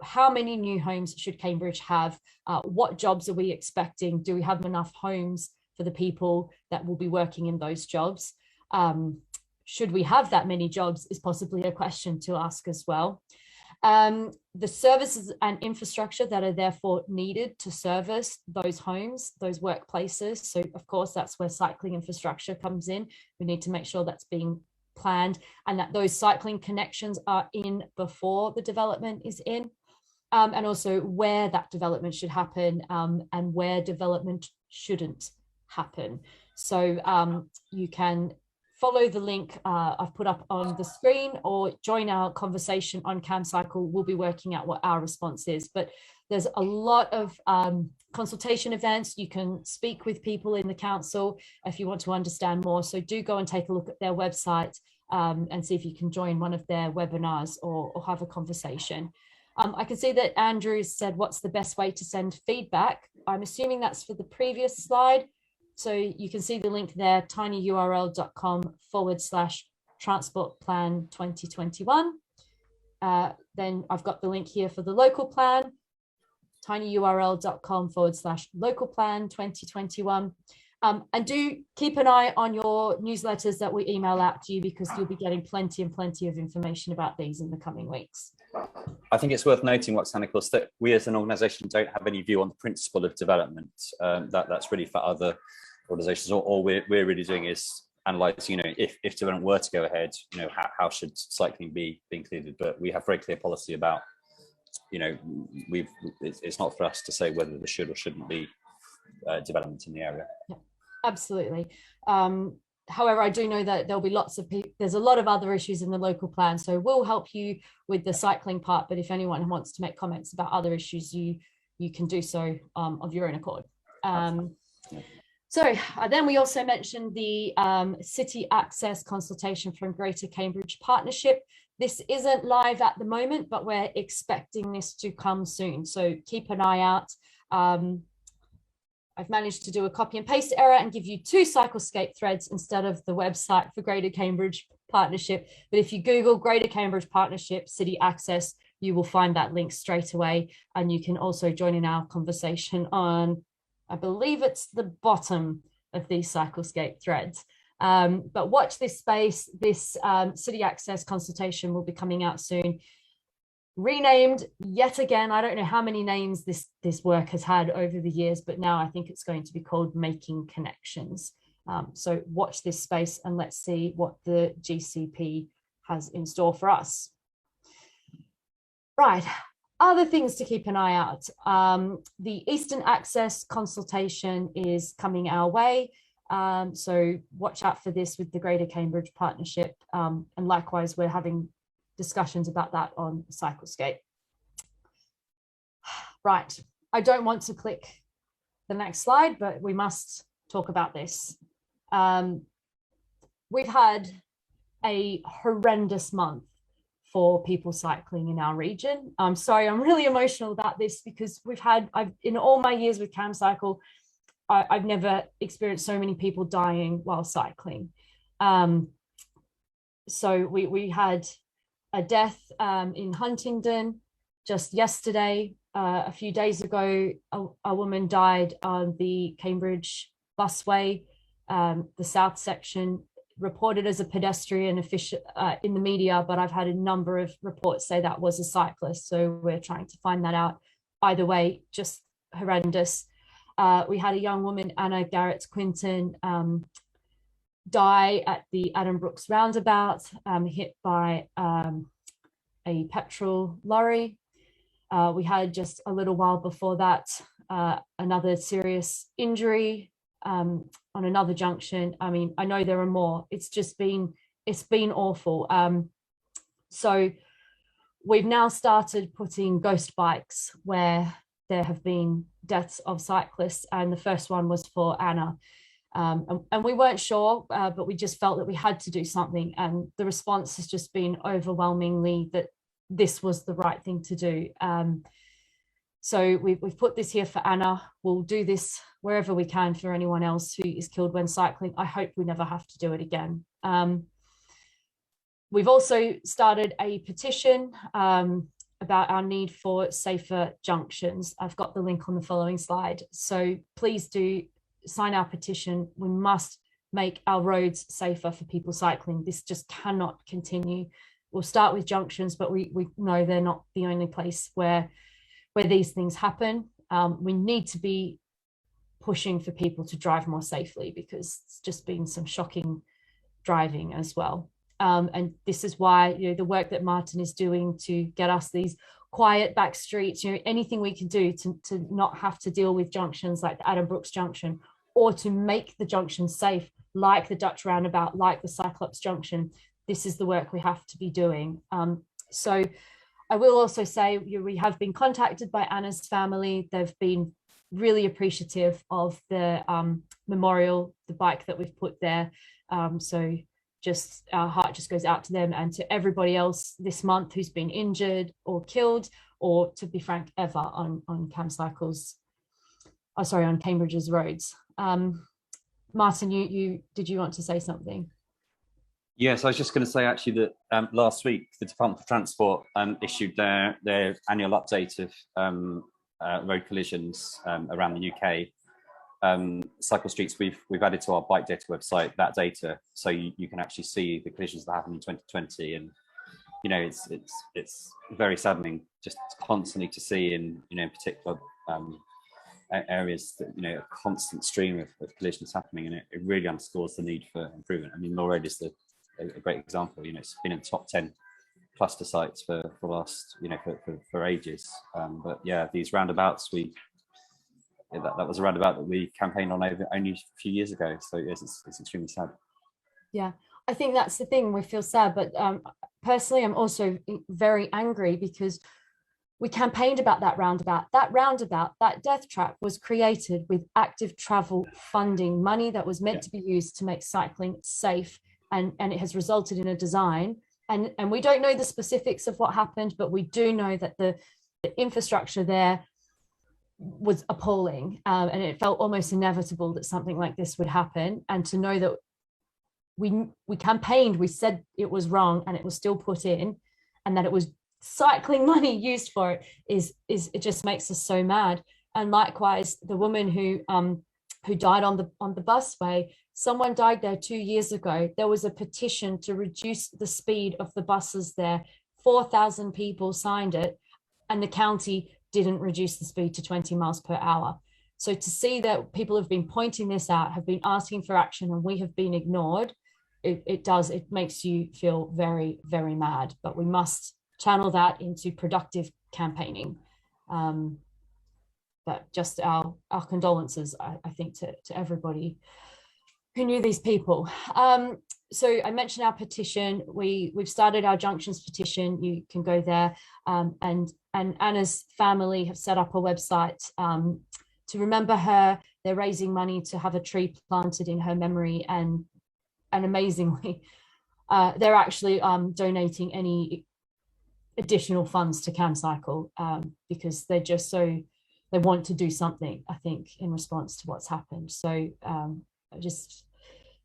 how many new homes should Cambridge have? What jobs are we expecting? Do we have enough homes for the people that will be working in those jobs? Should we have that many jobs is possibly a question to ask as well. The services and infrastructure that are therefore needed to service those homes, those workplaces. So of course, that's where cycling infrastructure comes in. We need to make sure that's being planned and that those cycling connections are in before the development is in. And also where that development should happen, and where development shouldn't happen. So you can follow the link I've put up on the screen, or join our conversation on Camcycle. We'll be working out what our response is. But there's a lot of consultation events. You can speak with people in the council if you want to understand more. So do go and take a look at their website and see if you can join one of their webinars or have a conversation. I can see that Andrew said, what's the best way to send feedback? I'm assuming that's for the previous slide. So you can see the link there, tinyurl.com/transport plan 2021. Then I've got the link here for the local plan, tinyurl.com/local plan 2021. And do keep an eye on your newsletters that we email out to you, because you'll be getting plenty and plenty of information about these in the coming weeks. I think it's worth noting, Roxanne, of course, that we as an organisation don't have any view on the principle of development. That's really for other organisations. All we're really doing is analyse, if development were to go ahead, how should cycling be included? But we have very clear policy about you know, it's not for us to say whether there should or shouldn't be development in the area. Yeah, absolutely. However, I do know that there'll be lots of people, there's a lot of other issues in the local plan, so we'll help you with the cycling part, but if anyone wants to make comments about other issues, you can do so of your own accord. So then we also mentioned the city access consultation from Greater Cambridge Partnership. This isn't live at the moment, but we're expecting this to come soon, so keep an eye out. I've managed to do a copy and paste error and give you 2 Cyclescape threads instead of the website for Greater Cambridge Partnership. But if you Google Greater Cambridge Partnership City Access, you will find that link straight away. And you can also join in our conversation on, I believe it's the bottom of these Cyclescape threads. But watch this space. This city access consultation will be coming out soon. Renamed yet again. I don't know how many names this work has had over the years, but now I think it's going to be called Making Connections. So watch this space and let's see what the GCP has in store for us. Right, other things to keep an eye out. The Eastern Access consultation is coming our way. So watch out for this with the Greater Cambridge Partnership. And likewise, we're having discussions about that on Cyclescape. Right, I don't want to click the next slide, but we must talk about this. We've had a horrendous month for people cycling in our region. I'm sorry, I'm really emotional about this because in all my years with Camcycle, I've never experienced so many people dying while cycling. So we had a death in Huntingdon just yesterday. A few days ago, a woman died on the Cambridge busway, the south section, reported as a pedestrian official in the media, but I've had a number of reports say that was a cyclist. So we're trying to find that out. Either way, just horrendous. We had a young woman, Anna Garrett Quinton, die at the Adam Brooks roundabout, hit by a petrol lorry. We had just a little while before that, another serious injury on another junction. I mean, I know there are more. It's been awful. So we've now started putting ghost bikes where there have been deaths of cyclists, and the first one was for Anna. And we weren't sure, but we just felt that we had to do something. And the response has just been overwhelmingly that this was the right thing to do. So we've put this here for Anna. We'll do this wherever we can for anyone else who is killed when cycling. I hope we never have to do it again. We've also started a petition about our need for safer junctions. I've got the link on the following slide. So please do sign our petition. We must make our roads safer for people cycling. This just cannot continue. We'll start with junctions, but we know they're not the only place where these things happen. We need to be pushing for people to drive more safely because it's just been some shocking driving as well. And this is why, the work that Martin is doing to get us these quiet back streets, anything we can do to not have to deal with junctions like the Adam Brooks junction, or to make the junction safe, like the Dutch roundabout, like the Cyclops junction. This is the work we have to be doing. So I will also say we have been contacted by Anna's family. They've been really appreciative of the memorial, the bike that we've put there. So just our heart just goes out to them and to everybody else this month who's been injured or killed, or to be frank, ever on Camcycle's, on Cambridge's roads. Martin, did you want to say something? Yes, I was just going to say actually that last week the Department for Transport issued their annual update of road collisions around the UK. Cyclestreets, we've added to our bike data website that data, so you can actually see the collisions that happened in 2020, and it's very saddening just constantly to see in particular areas that a constant stream of collisions happening, and it really underscores the need for improvement. I mean, Law Road is a great example. It's been in the top 10 cluster sites for the last, for ages. But yeah, these roundabouts, that was a roundabout that we campaigned on only a few years ago. So yes, it's extremely sad. Yeah, I think that's the thing. We feel sad, but personally, I'm also very angry because we campaigned about that roundabout. That death trap was created with active travel funding, money that was meant to be used to make cycling safe, and it has resulted in a design. And we don't know the specifics of what happened, but we do know that the infrastructure there was appalling, and it felt almost inevitable that something like this would happen. And to know that we campaigned, we said it was wrong, and it was still put in, and that it was cycling money used for it is it just makes us so mad. And likewise, the woman who died on the busway, someone died there 2 years ago. There was a petition to reduce the speed of the buses there. 4,000 people signed it, and the county didn't reduce the speed to 20 miles per hour. So to see that people have been pointing this out, have been asking for action, and we have been ignored, it makes you feel very, very mad. But we must channel that into productive campaigning. But just our condolences, I think, to everybody who knew these people. So I mentioned our petition. We've started our Junctions petition. You can go there, and Anna's family have set up a website to remember her. They're raising money to have a tree planted in her memory, and amazingly, they're actually donating any additional funds to Camcycle, because they're just they want to do something, I think, in response to what's happened. So just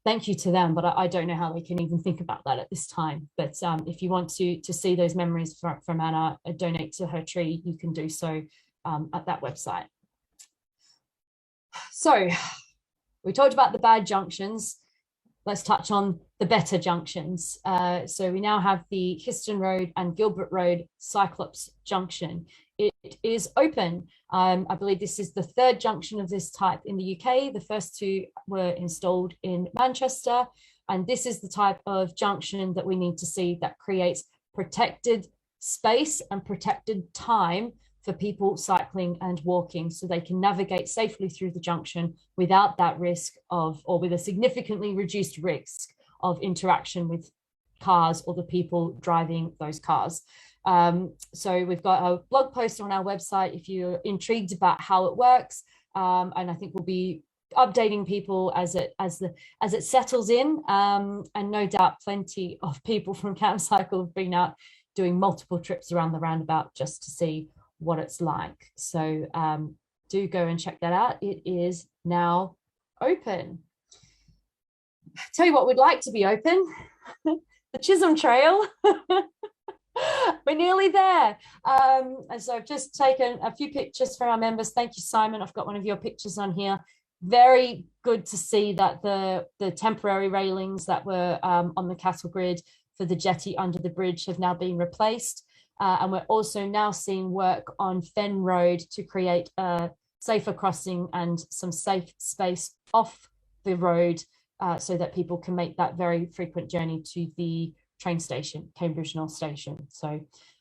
thank you to them, but I don't know how they can even think about that at this time. But if you want to see those memories from Anna, donate to her tree, you can do so at that website. So we talked about the bad junctions. Let's touch on the better junctions. So we now have the Histon Road and Gilbert Road Cyclops junction. It is open. I believe this is the third junction of this type in the UK. The first two were installed in Manchester. And this is the type of junction that we need to see that creates protected space and protected time for people cycling and walking, so they can navigate safely through the junction without that risk of, or with a significantly reduced risk of interaction with cars or the people driving those cars. So we've got a blog post on our website if you're intrigued about how it works, and I think we'll be updating people as it settles in, and no doubt plenty of people from Camcycle have been out doing multiple trips around the roundabout just to see what it's like. So do go and check that out. It is now open. Tell you what would like to be open, the Chisholm Trail. We're nearly there. And so I've just taken a few pictures for our members. Thank you, Simon. I've got one of your pictures on here. Very good to see that the temporary railings that were on the cattle grid for the jetty under the bridge have now been replaced. And we're also now seeing work on Fen Road to create a safer crossing and some safe space off the road, so that people can make that very frequent journey to the train station, Cambridgeshire Station. So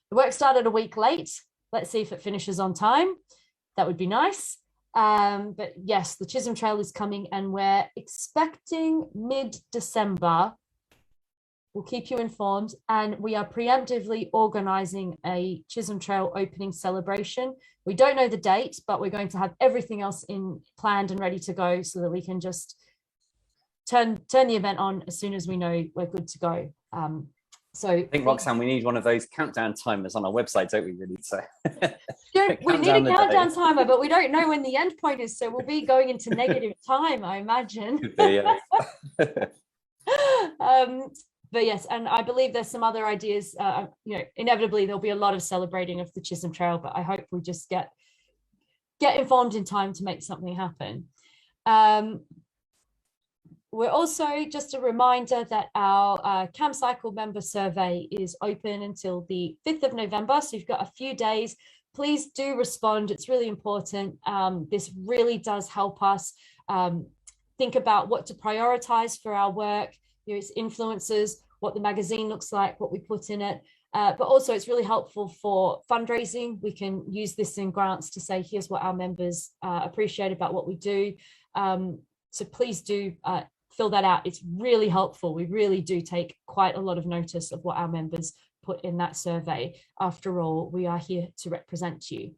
the work started a week late. Let's see if it finishes on time. That would be nice. But yes, the Chisholm Trail is coming, and we're expecting mid-December. We'll keep you informed, and we are preemptively organising a Chisholm Trail opening celebration. We don't know the date, but we're going to have everything else planned and ready to go, so that we can just turn the event on as soon as we know we're good to go. So I think, Roxanne, we need one of those countdown timers on our website, don't we, really? So we need a countdown timer, but we don't know when the end point is, so we'll be going into negative time, I imagine. Could be, yeah. But yes, and I believe there's some other ideas. Inevitably there'll be a lot of celebrating of the Chisholm Trail, but I hope we just get informed in time to make something happen. We're also, just a reminder that our Camcycle member survey is open until the 5th of November. So you've got a few days. Please do respond. It's really important. This really does help us think about what to prioritize for our work, its influences, what the magazine looks like, what we put in it. But also it's really helpful for fundraising. We can use this in grants to say, here's what our members appreciate about what we do. So please do fill that out. It's really helpful. We really do take quite a lot of notice of what our members put in that survey. After all, we are here to represent you.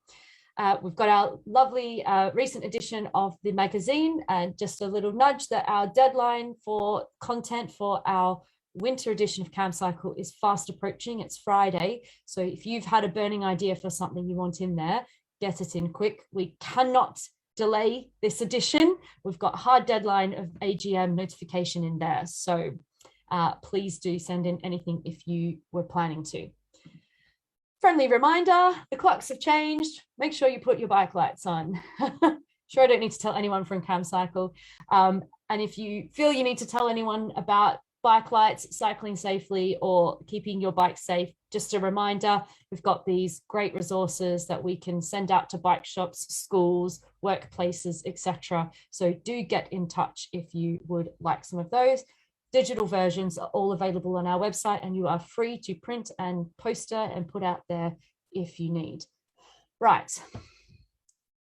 We've got our lovely recent edition of the magazine, and just a little nudge that our deadline for content for our winter edition of Camcycle is fast approaching. It's Friday. So if you've had a burning idea for something you want in there, get it in quick. We cannot delay this edition. We've got a hard deadline of AGM notification in there. So please do send in anything if you were planning to. Friendly reminder, the clocks have changed. Make sure you put your bike lights on. Sure, I don't need to tell anyone from Camcycle. And if you feel you need to tell anyone about bike lights, cycling safely, or keeping your bike safe, just a reminder, we've got these great resources that we can send out to bike shops, schools, workplaces, etc. So do get in touch if you would like some of those. Digital versions are all available on our website, and you are free to print and poster and put out there if you need. Right.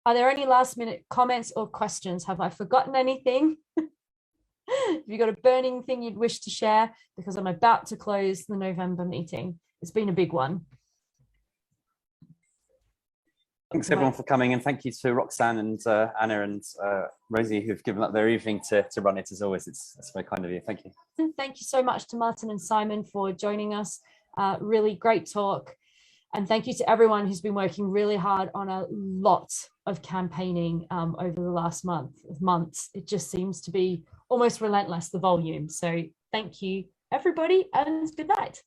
Are there any last minute comments or questions? Have I forgotten anything? Have you got a burning thing you'd wish to share? Because I'm about to close the November meeting. It's been a big one. Thanks everyone for coming, and thank you to Roxanne and Anna and Rosie who've given up their evening to run it as always. It's very kind of you. Thank you. Thank you so much to Martin and Simon for joining us. Really great talk. And thank you to everyone who's been working really hard on a lot of campaigning over the last months. It just seems to be almost relentless, the volume. So thank you, everybody, and good night.